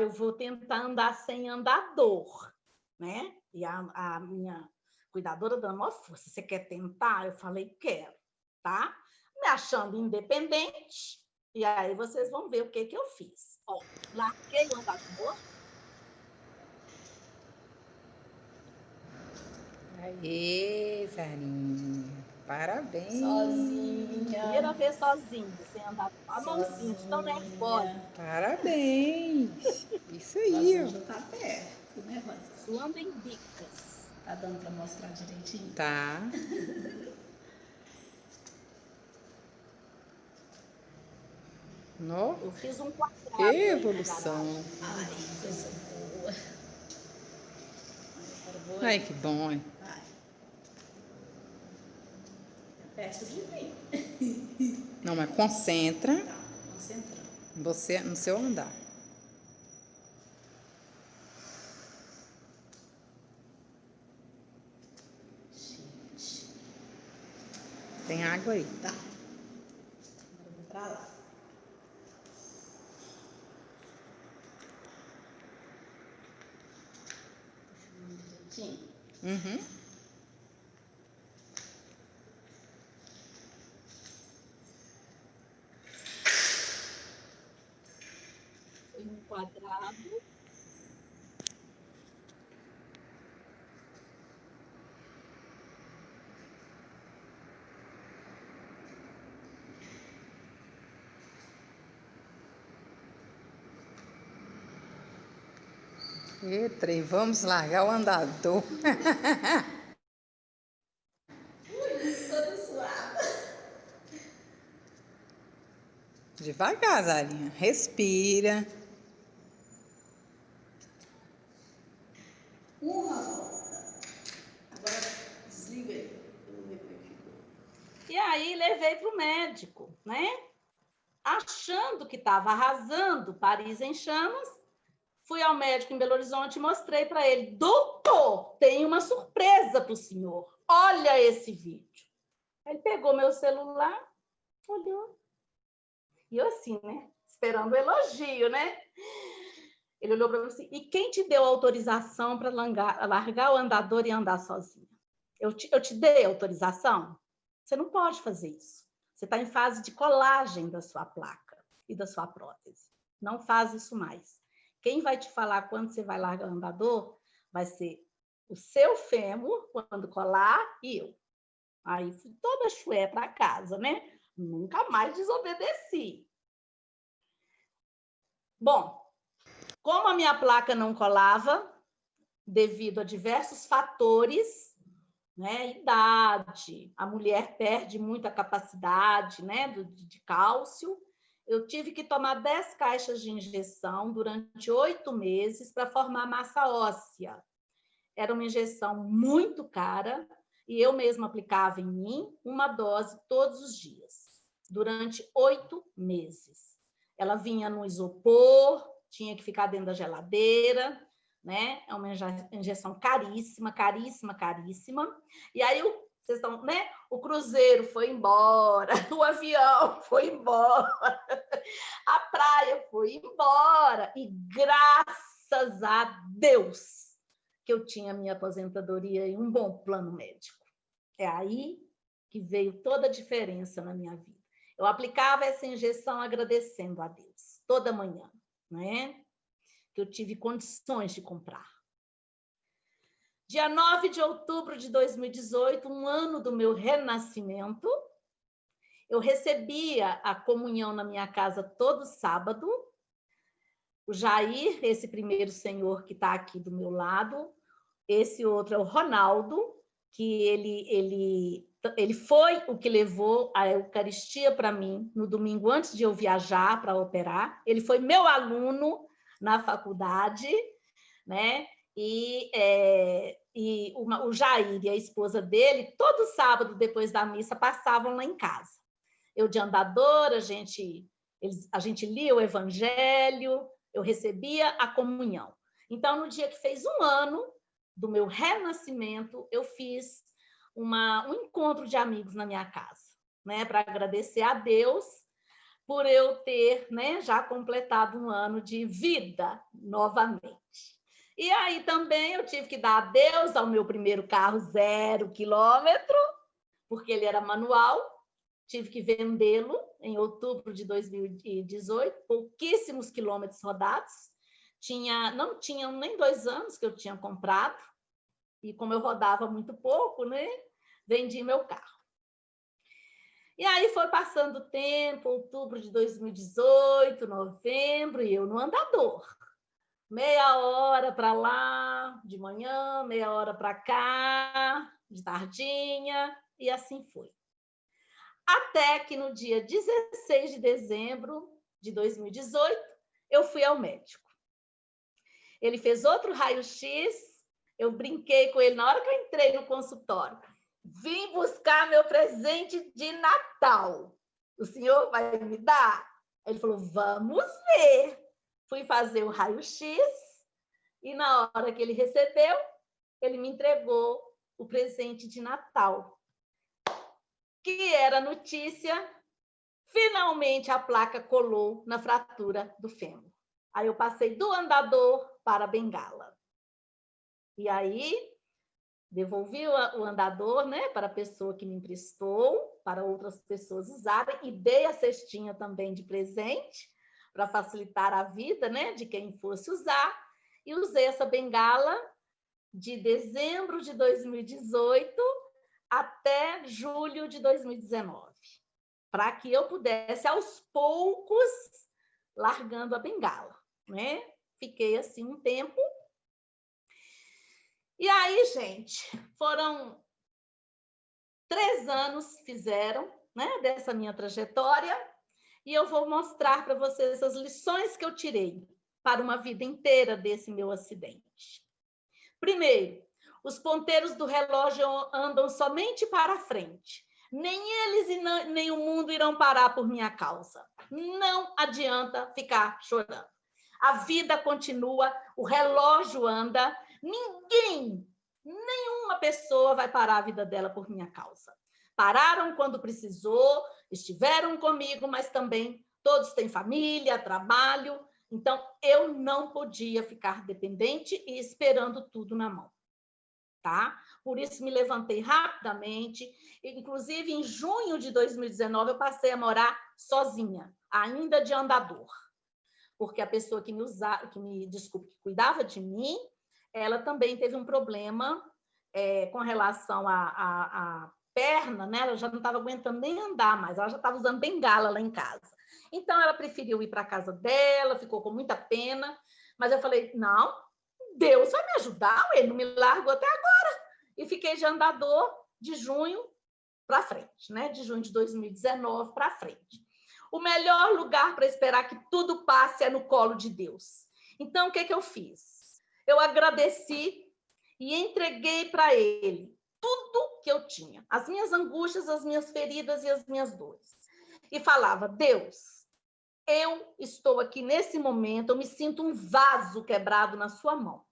eu vou tentar andar sem andador, né? E a minha cuidadora dando uma força. Você quer tentar? Eu falei, quero, tá? Me achando independente. E aí vocês vão ver o que eu fiz. Ó, larguei o andador. Aê, Zarinha. Parabéns. Sozinha. Primeira vez sozinha, sem andar com a mãozinha, de tão nervosa. Parabéns. Isso aí, Nossa, ó. hoje tá perto, né, Rosa? Suando em bicas. Tá dando pra mostrar direitinho? Tá. No. Eu fiz um quadrado. Que evolução. Ai, coisa boa. Agora vou... Ai, que bom, hein? Vai. É perto de mim. Não, mas concentra Tá, concentrando. você no seu andar. Gente. Tem água aí. Tá. Agora eu vou pra lá. Direitinho. Uhum. Foi um quadrado. E trem, vamos largar o andador. Toda suada. Devagar, Zarinha. Respira. Uma volta. Agora desliga aí. Eu vou ver como é que ficou. E aí levei para o médico, né? Achando que estava arrasando, Paris em chamas. Fui ao médico em Belo Horizonte e mostrei para ele: doutor, tem uma surpresa para o senhor. Olha esse vídeo. Ele pegou meu celular, olhou. E eu assim, né? Esperando o elogio, né? Ele olhou para mim assim: e quem te deu autorização para largar o andador e andar sozinha? Eu te dei autorização? Você não pode fazer isso. Você está em fase de colagem da sua placa e da sua prótese. Não faz isso mais. Quem vai te falar quando você vai largar o andador vai ser o seu fêmur, quando colar, e eu. Aí fui toda chué para casa, né? Nunca mais desobedeci. Bom, como a minha placa não colava, devido a diversos fatores, né? Idade, a mulher perde muita capacidade, né? de cálcio. Eu tive que tomar 10 caixas de injeção durante 8 meses para formar massa óssea. Era uma injeção muito cara e eu mesma aplicava em mim uma dose todos os dias, durante 8 meses. Ela vinha no isopor, tinha que ficar dentro da geladeira, né? É uma injeção caríssima, caríssima, caríssima. E aí vocês estão, né? O cruzeiro foi embora, o avião foi embora, a praia foi embora. E graças a Deus que eu tinha minha aposentadoria e um bom plano médico. É aí que veio toda a diferença na minha vida. Eu aplicava essa injeção agradecendo a Deus, toda manhã, né? Que eu tive condições de comprar. Dia 9 de outubro de 2018, um ano do meu renascimento, eu recebia a comunhão na minha casa todo sábado. O Jair, esse primeiro senhor que está aqui do meu lado, esse outro é o Ronaldo, que ele foi o que levou a Eucaristia para mim no domingo antes de eu viajar para operar. Ele foi meu aluno na faculdade, né? O Jair e a esposa dele, todo sábado, depois da missa, passavam lá em casa. Eu de andadora, a gente lia o evangelho, eu recebia a comunhão. Então, no dia que fez um ano do meu renascimento, eu fiz um encontro de amigos na minha casa, né, para agradecer a Deus por eu ter, né, já completado um ano de vida novamente. E aí também eu tive que dar adeus ao meu primeiro carro 0 quilômetro, porque ele era manual. Tive que vendê-lo em outubro de 2018, pouquíssimos quilômetros rodados. Não tinham nem 2 anos que eu tinha comprado, e como eu rodava muito pouco, né, vendi meu carro. E aí foi passando o tempo, outubro de 2018, novembro, e eu no andador. Meia hora para lá, de manhã, meia hora para cá, de tardinha, e assim foi. Até que no dia 16 de dezembro de 2018, eu fui ao médico. Ele fez outro raio-x, eu brinquei com ele na hora que eu entrei no consultório. Vim buscar meu presente de Natal. O senhor vai me dar? Ele falou, vamos ver. Fui fazer o raio-x e na hora que ele recebeu, ele me entregou o presente de Natal, que era a notícia, finalmente a placa colou na fratura do fêmur. Aí eu passei do andador para a bengala. E aí devolvi o andador, né, para a pessoa que me emprestou, para outras pessoas usarem, e dei a cestinha também de presente, para facilitar a vida, né, de quem fosse usar, e usei essa bengala de dezembro de 2018 até julho de 2019, para que eu pudesse, aos poucos, largando a bengala, né? Fiquei assim um tempo. E aí, gente, foram 3 anos fizeram, né, dessa minha trajetória, e eu vou mostrar para vocês as lições que eu tirei para uma vida inteira desse meu acidente. Primeiro, os ponteiros do relógio andam somente para frente. Nem eles e nem o mundo irão parar por minha causa. Não adianta ficar chorando. A vida continua, o relógio anda, nenhuma pessoa vai parar a vida dela por minha causa. Pararam quando precisou, estiveram comigo, mas também todos têm família, trabalho. Então, eu não podia ficar dependente e esperando tudo na mão, tá? Por isso, me levantei rapidamente. Inclusive, em junho de 2019, eu passei a morar sozinha, ainda de andador, porque a pessoa que cuidava de mim, ela também teve um problema com relação à perna, né? Ela já não estava aguentando nem andar mais, ela já estava usando bengala lá em casa. Então, ela preferiu ir para a casa dela, ficou com muita pena, mas eu falei, não, Deus vai me ajudar, ele não me largou até agora. E fiquei de andador de junho para frente, né? De junho de 2019 para frente. O melhor lugar para esperar que tudo passe é no colo de Deus. Então, o que eu fiz? Eu agradeci e entreguei para ele tudo que eu tinha, as minhas angústias, as minhas feridas e as minhas dores. E falava, Deus, eu estou aqui nesse momento, eu me sinto um vaso quebrado na sua mão.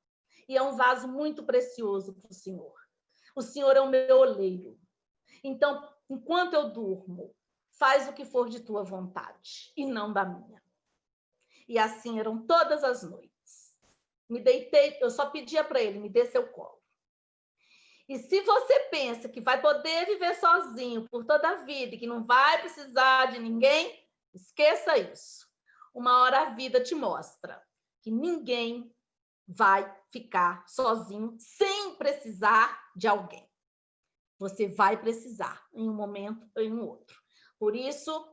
E é um vaso muito precioso para o Senhor. O Senhor é o meu oleiro. Então, enquanto eu durmo, faz o que for de tua vontade e não da minha. E assim eram todas as noites. Me deitei, eu só pedia para ele, me dê seu colo. E se você pensa que vai poder viver sozinho por toda a vida e que não vai precisar de ninguém, esqueça isso. Uma hora a vida te mostra que ninguém vai ficar sozinho sem precisar de alguém. Você vai precisar em um momento ou em um outro. Por isso,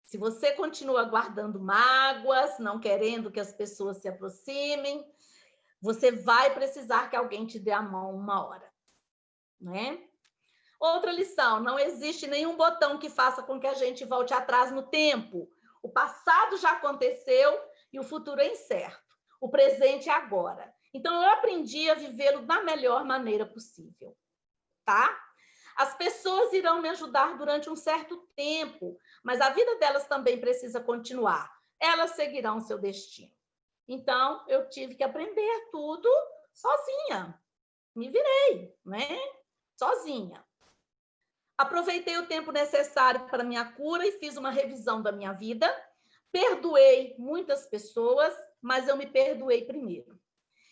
se você continua guardando mágoas, não querendo que as pessoas se aproximem, você vai precisar que alguém te dê a mão uma hora, né? Outra lição, não existe nenhum botão que faça com que a gente volte atrás no tempo. O passado já aconteceu e o futuro é incerto. O presente é agora. Então, eu aprendi a vivê-lo da melhor maneira possível, tá? As pessoas irão me ajudar durante um certo tempo, mas a vida delas também precisa continuar. Elas seguirão seu destino. Então, eu tive que aprender tudo sozinha. Me virei, né? Sozinha. Aproveitei o tempo necessário para minha cura e fiz uma revisão da minha vida. Perdoei muitas pessoas, mas eu me perdoei primeiro.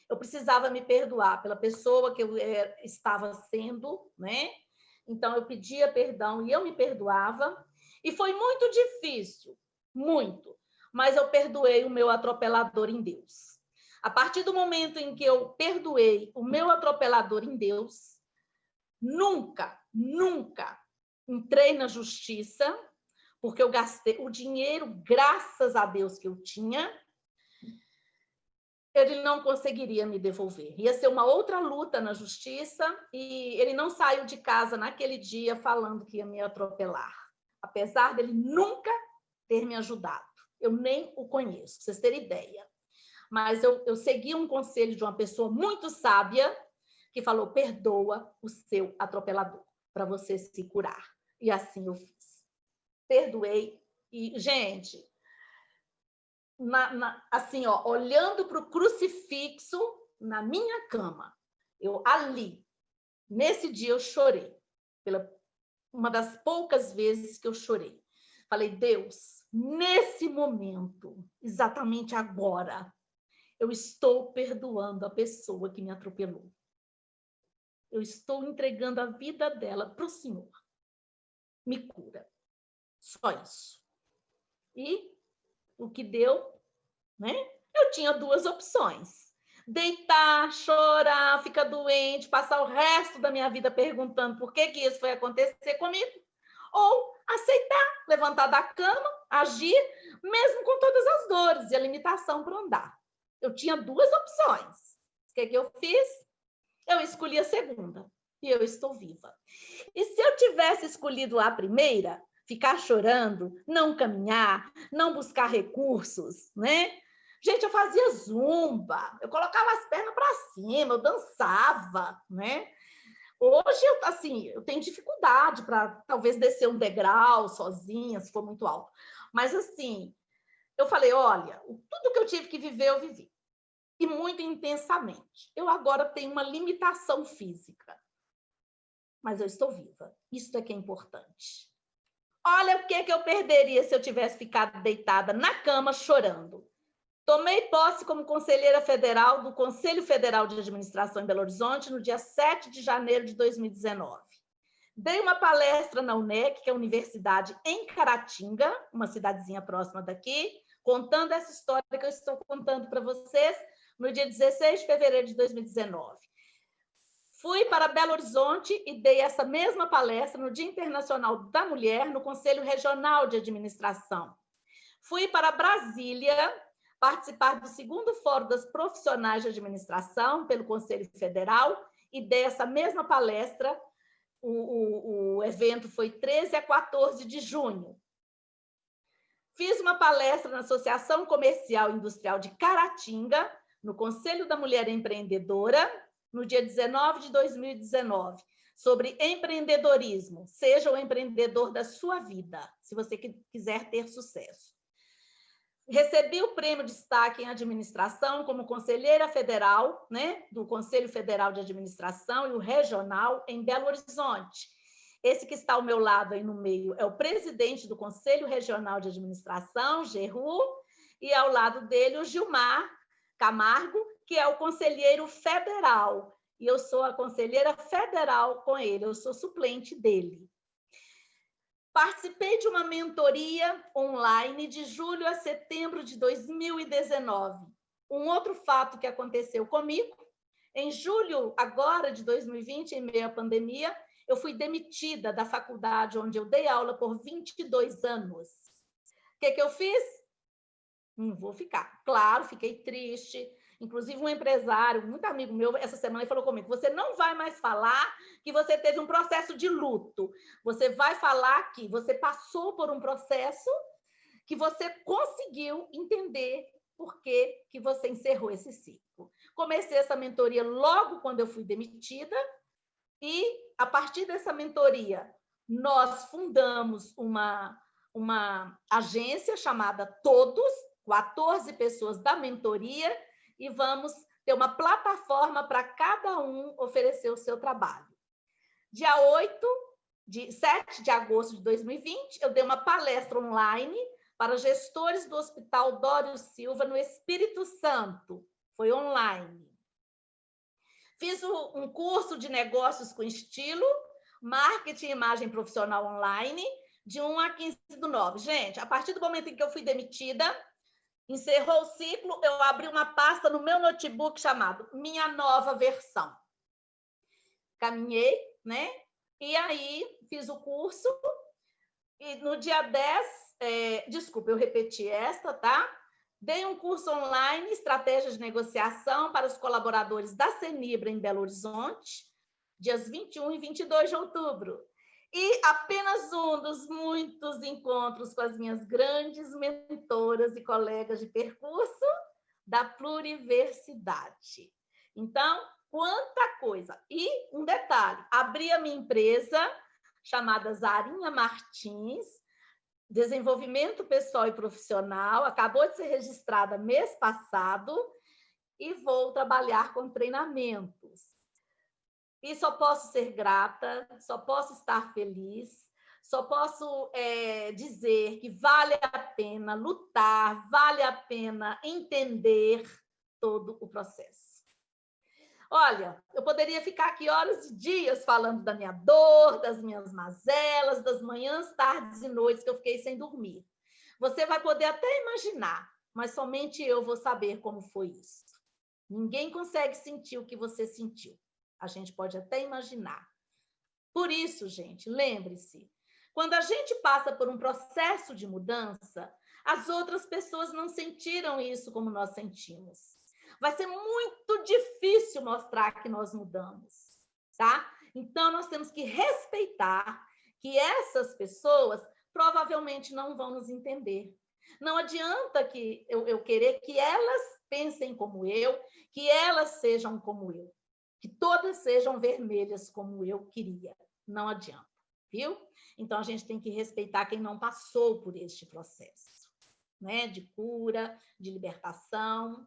eu precisava me perdoar pela pessoa que eu estava sendo, né? Então, eu pedia perdão e eu me perdoava. E foi muito difícil, muito. Mas eu perdoei o meu atropelador em Deus. A partir do momento em que eu perdoei o meu atropelador em Deus, nunca entrei na justiça, porque eu gastei o dinheiro, graças a Deus, que eu tinha, ele não conseguiria me devolver. Ia ser uma outra luta na justiça e ele não saiu de casa naquele dia falando que ia me atropelar, apesar dele nunca ter me ajudado. Eu nem o conheço, para vocês terem ideia. Mas eu segui um conselho de uma pessoa muito sábia que falou: perdoa o seu atropelador para você se curar. E assim eu fiz. Perdoei. E, gente, assim, ó, olhando para o crucifixo na minha cama, eu ali, nesse dia eu chorei, uma das poucas vezes que eu chorei. Falei: Deus, nesse momento, exatamente agora, eu estou perdoando a pessoa que me atropelou. Eu estou entregando a vida dela para o Senhor. Me cura. Só isso. E o que deu, né? Eu tinha duas opções: deitar, chorar, ficar doente, passar o resto da minha vida perguntando por que isso foi acontecer comigo, ou aceitar, levantar da cama, agir, mesmo com todas as dores e a limitação para andar. Eu tinha duas opções. O que eu fiz? Eu escolhi a segunda. E eu estou viva. E se eu tivesse escolhido a primeira, ficar chorando, não caminhar, não buscar recursos, né? Gente, eu fazia zumba, eu colocava as pernas para cima, eu dançava, né? Hoje, eu tenho dificuldade para talvez descer um degrau sozinha, se for muito alto. Mas, assim, eu falei: olha, tudo que eu tive que viver, eu vivi. E muito intensamente. Eu agora tenho uma limitação física, mas eu estou viva. Isso é que é importante. Olha o que eu perderia se eu tivesse ficado deitada na cama chorando. Tomei posse como conselheira federal do Conselho Federal de Administração em Belo Horizonte no dia 7 de janeiro de 2019. Dei uma palestra na UNEC, que é a universidade em Caratinga, uma cidadezinha próxima daqui, contando essa história que eu estou contando para vocês no dia 16 de fevereiro de 2019. Fui para Belo Horizonte e dei essa mesma palestra no Dia Internacional da Mulher, no Conselho Regional de Administração. Fui para Brasília participar do segundo Fórum das Profissionais de Administração pelo Conselho Federal e dei essa mesma palestra. O evento foi 13 a 14 de junho. Fiz uma palestra na Associação Comercial e Industrial de Caratinga, no Conselho da Mulher Empreendedora, no dia 19 de 2019, sobre empreendedorismo. Seja o empreendedor da sua vida, se você quiser ter sucesso. Recebi o prêmio de destaque em administração como conselheira federal, né, do Conselho Federal de Administração e o regional em Belo Horizonte. Esse que está ao meu lado aí no meio é o presidente do Conselho Regional de Administração, Geru, e ao lado dele o Gilmar Camargo, que é o conselheiro federal. E eu sou a conselheira federal com ele, eu sou suplente dele. Participei de uma mentoria online de julho a setembro de 2019. Um outro fato que aconteceu comigo: em julho agora de 2020, em meio à pandemia, eu fui demitida da faculdade onde eu dei aula por 22 anos. O que eu fiz? Não vou ficar. Claro, fiquei triste. Inclusive, um empresário, muito amigo meu, essa semana ele falou comigo: você não vai mais falar que você teve um processo de luto. Você vai falar que você passou por um processo que você conseguiu entender por que você encerrou esse ciclo. Comecei essa mentoria logo quando eu fui demitida e, a partir dessa mentoria, nós fundamos uma agência chamada Todos, 14 pessoas da mentoria, e vamos ter uma plataforma para cada um oferecer o seu trabalho. Dia 7 de agosto de 2020, eu dei uma palestra online para gestores do Hospital Dório Silva, no Espírito Santo. Foi online. Fiz um curso de negócios com estilo, marketing e imagem profissional online, de 1 a 15/9. Gente, a partir do momento em que eu fui demitida, encerrou o ciclo, eu abri uma pasta no meu notebook chamado Minha Nova Versão. Caminhei, né? E aí fiz o curso, e no dia 10, desculpa, eu repeti esta, tá? Dei um curso online, Estratégia de Negociação para os colaboradores da Senibra em Belo Horizonte, dias 21 e 22 de outubro. E apenas um dos muitos encontros com as minhas grandes mentoras e colegas de percurso da Pluriversidade. Então, quanta coisa! E um detalhe, abri a minha empresa, chamada Zarinha Martins, Desenvolvimento Pessoal e Profissional, acabou de ser registrada mês passado, e vou trabalhar com treinamentos. E só posso ser grata, só posso estar feliz, só posso dizer que vale a pena lutar, vale a pena entender todo o processo. Olha, eu poderia ficar aqui horas e dias falando da minha dor, das minhas mazelas, das manhãs, tardes e noites que eu fiquei sem dormir. Você vai poder até imaginar, mas somente eu vou saber como foi isso. Ninguém consegue sentir o que você sentiu. A gente pode até imaginar. Por isso, gente, lembre-se, quando a gente passa por um processo de mudança, as outras pessoas não sentiram isso como nós sentimos. Vai ser muito difícil mostrar que nós mudamos, tá? Então, nós temos que respeitar que essas pessoas provavelmente não vão nos entender. Não adianta que eu querer que elas pensem como eu, que elas sejam como eu, que todas sejam vermelhas como eu queria. Não adianta, viu? Então, a gente tem que respeitar quem não passou por este processo, né? De cura, de libertação.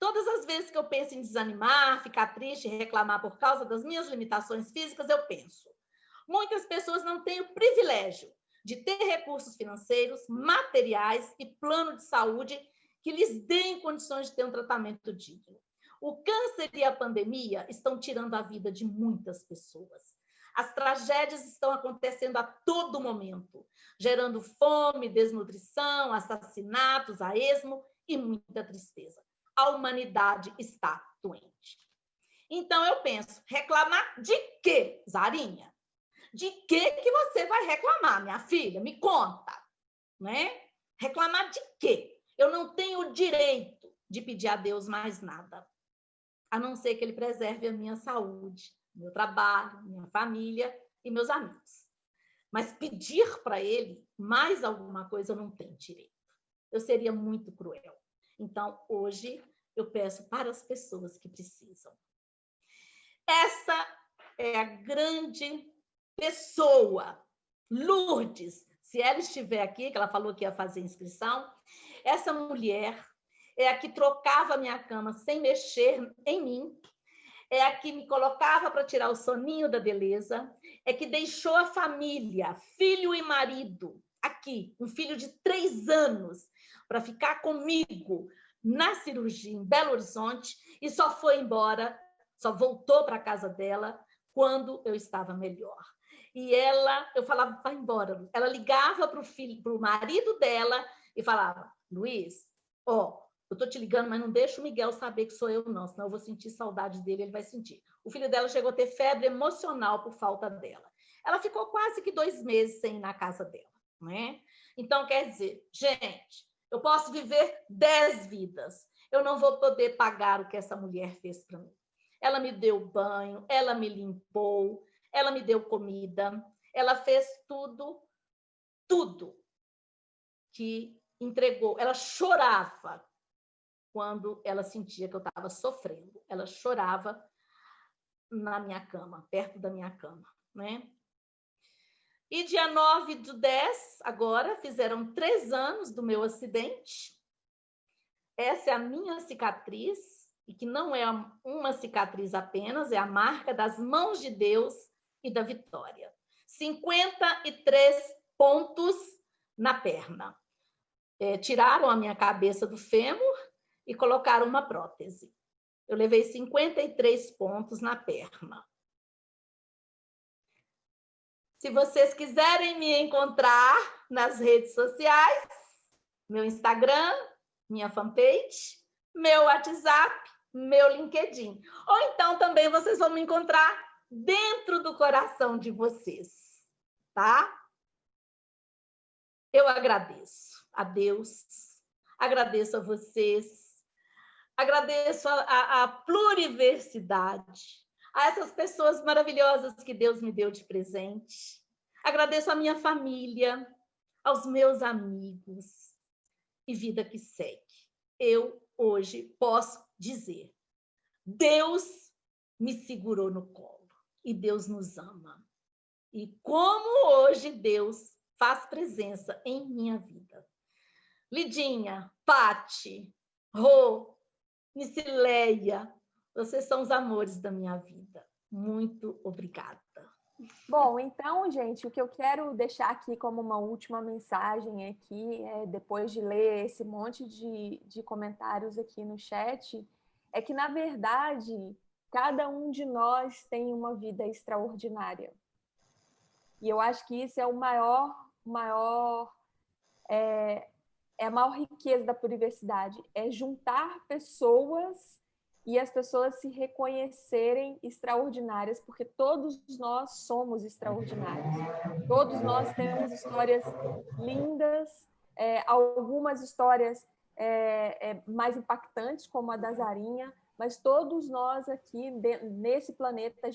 Todas as vezes que eu penso em desanimar, ficar triste, reclamar por causa das minhas limitações físicas, eu penso: muitas pessoas não têm o privilégio de ter recursos financeiros, materiais e plano de saúde que lhes deem condições de ter um tratamento digno. O câncer e a pandemia estão tirando a vida de muitas pessoas. As tragédias estão acontecendo a todo momento, gerando fome, desnutrição, assassinatos, a esmo e muita tristeza. A humanidade está doente. Então, eu penso, reclamar de quê, Zarinha? De que você vai reclamar, minha filha? Me conta, né? Reclamar de quê? Eu não tenho o direito de pedir a Deus mais nada, a não ser que Ele preserve a minha saúde, meu trabalho, minha família e meus amigos. Mas pedir para Ele mais alguma coisa eu não tenho direito. Eu seria muito cruel. Então, hoje, eu peço para as pessoas que precisam. Essa é a grande pessoa, Lourdes, se ela estiver aqui, que ela falou que ia fazer inscrição, essa mulher é a que trocava a minha cama sem mexer em mim, é a que me colocava para tirar o soninho da beleza, é que deixou a família, filho e marido, aqui, um filho de 3 anos, para ficar comigo na cirurgia em Belo Horizonte e só foi embora, só voltou para a casa dela quando eu estava melhor. E ela, eu falava, vai embora. Ela ligava para o marido dela e falava: Luiz, eu estou te ligando, mas não deixa o Miguel saber que sou eu, não, senão eu vou sentir saudade dele, ele vai sentir. O filho dela chegou a ter febre emocional por falta dela. Ela ficou quase que 2 meses sem ir na casa dela, né? Então, quer dizer, gente, eu posso viver 10 vidas. Eu não vou poder pagar o que essa mulher fez para mim. Ela me deu banho, ela me limpou, ela me deu comida, ela fez tudo que entregou. Ela chorava quando ela sentia que eu estava sofrendo. Ela chorava na minha cama, perto da minha cama, né? E dia 9/10, agora, fizeram 3 anos do meu acidente. Essa é a minha cicatriz, e que não é uma cicatriz apenas, é a marca das mãos de Deus e da vitória. 53 pontos na perna. Tiraram a minha cabeça do fêmur e colocaram uma prótese. Eu levei 53 pontos na perna. Se vocês quiserem me encontrar nas redes sociais, meu Instagram, minha fanpage, meu WhatsApp, meu LinkedIn. Ou então também vocês vão me encontrar dentro do coração de vocês, tá? Eu agradeço a Deus, agradeço a vocês, agradeço a pluriversidade, a essas pessoas maravilhosas que Deus me deu de presente. Agradeço a minha família, aos meus amigos e vida que segue. Eu hoje posso dizer, Deus me segurou no colo e Deus nos ama. E como hoje Deus faz presença em minha vida. Lidinha, Pati, Rô, Nicileia, vocês são os amores da minha vida. Muito obrigada. Bom, então, gente, o que eu quero deixar aqui como uma última mensagem aqui, depois de ler esse monte de comentários aqui no chat, é que, na verdade, cada um de nós tem uma vida extraordinária. E eu acho que isso é a maior riqueza da pluriversidade, é juntar pessoas e as pessoas se reconhecerem extraordinárias, porque todos nós somos extraordinários. Todos nós temos histórias lindas, algumas histórias mais impactantes, como a da Zarinha, mas todos nós aqui, nesse planeta, a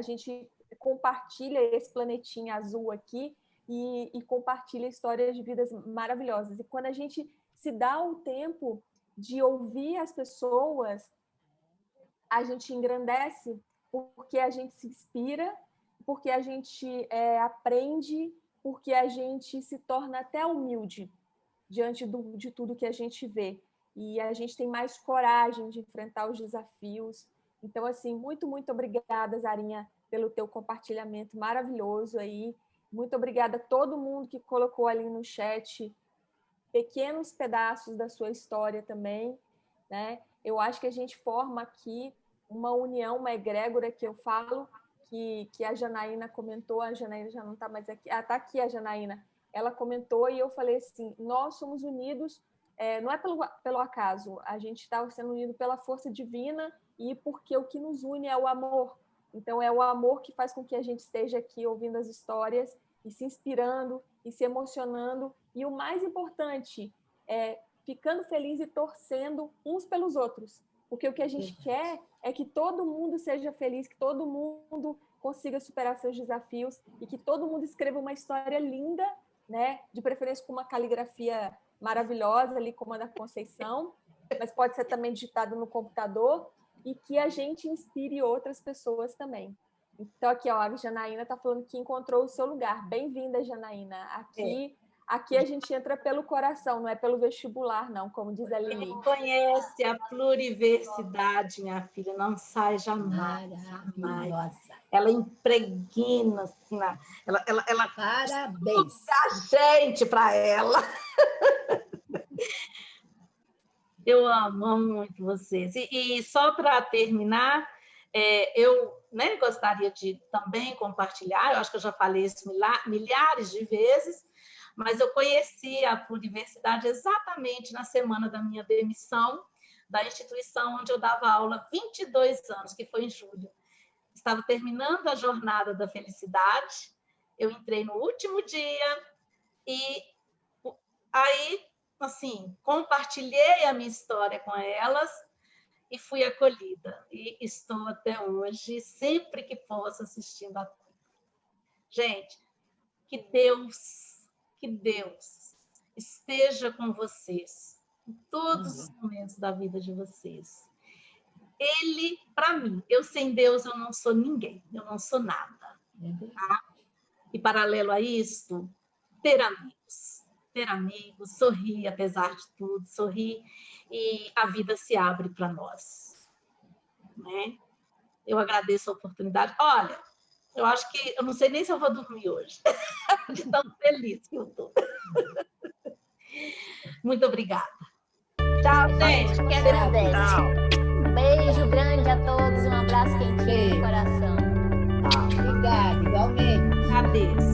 gente compartilha esse planetinha azul aqui e compartilha histórias de vidas maravilhosas. E quando a gente se dá o tempo de ouvir as pessoas, a gente engrandece, porque a gente se inspira, porque a gente aprende, porque a gente se torna até humilde diante de tudo que a gente vê. E a gente tem mais coragem de enfrentar os desafios. Então, assim, muito, muito obrigada, Zarinha, pelo teu compartilhamento maravilhoso aí. Muito obrigada a todo mundo que colocou ali no chat pequenos pedaços da sua história também, né? Eu acho que a gente forma aqui uma união, uma egrégora que eu falo, que a Janaína comentou, a Janaína já não está mais aqui, está aqui a Janaína, ela comentou e eu falei assim, nós somos unidos, não é pelo acaso, a gente está sendo unido pela força divina e porque o que nos une é o amor. Então é o amor que faz com que a gente esteja aqui ouvindo as histórias e se inspirando e se emocionando e o mais importante é ficando feliz e torcendo uns pelos outros, porque o que a gente quer é que todo mundo seja feliz, que todo mundo consiga superar seus desafios e que todo mundo escreva uma história linda, né? De preferência com uma caligrafia maravilhosa, ali como a da Conceição, mas pode ser também digitado no computador e que a gente inspire outras pessoas também. Então, aqui, ó, a Janaína está falando que encontrou o seu lugar. Bem-vinda, Janaína. Aqui a gente entra pelo coração, não é pelo vestibular, não, como diz a Lili. Quem conhece a pluriversidade, minha filha, não sai jamais. Jamais. Ela impregna, assim, ela Parabéns. a gente para ela. Eu amo muito vocês. E só para terminar, eu gostaria de também compartilhar, eu acho que eu já falei isso milhares de vezes, mas eu conheci a pluriversidade exatamente na semana da minha demissão da instituição onde eu dava aula há 22 anos, que foi em julho. Estava terminando a jornada da felicidade, eu entrei no último dia e aí, assim, compartilhei a minha história com elas e fui acolhida. E estou até hoje, sempre que posso, assistindo a tudo. Gente, que Deus esteja com vocês em todos os momentos da vida de vocês. Ele, para mim, eu sem Deus eu não sou ninguém, eu não sou nada. Tá? E paralelo a isso, ter amigos, sorrir apesar de tudo, sorrir e a vida se abre para nós. Né? Eu agradeço a oportunidade. Olha, eu acho que eu não sei nem se eu vou dormir hoje, de tão feliz que eu estou. Muito obrigada. Tchau, gente. Agradece. Beijo. beijo no coração. Tá. Obrigada, igualmente. Adeus.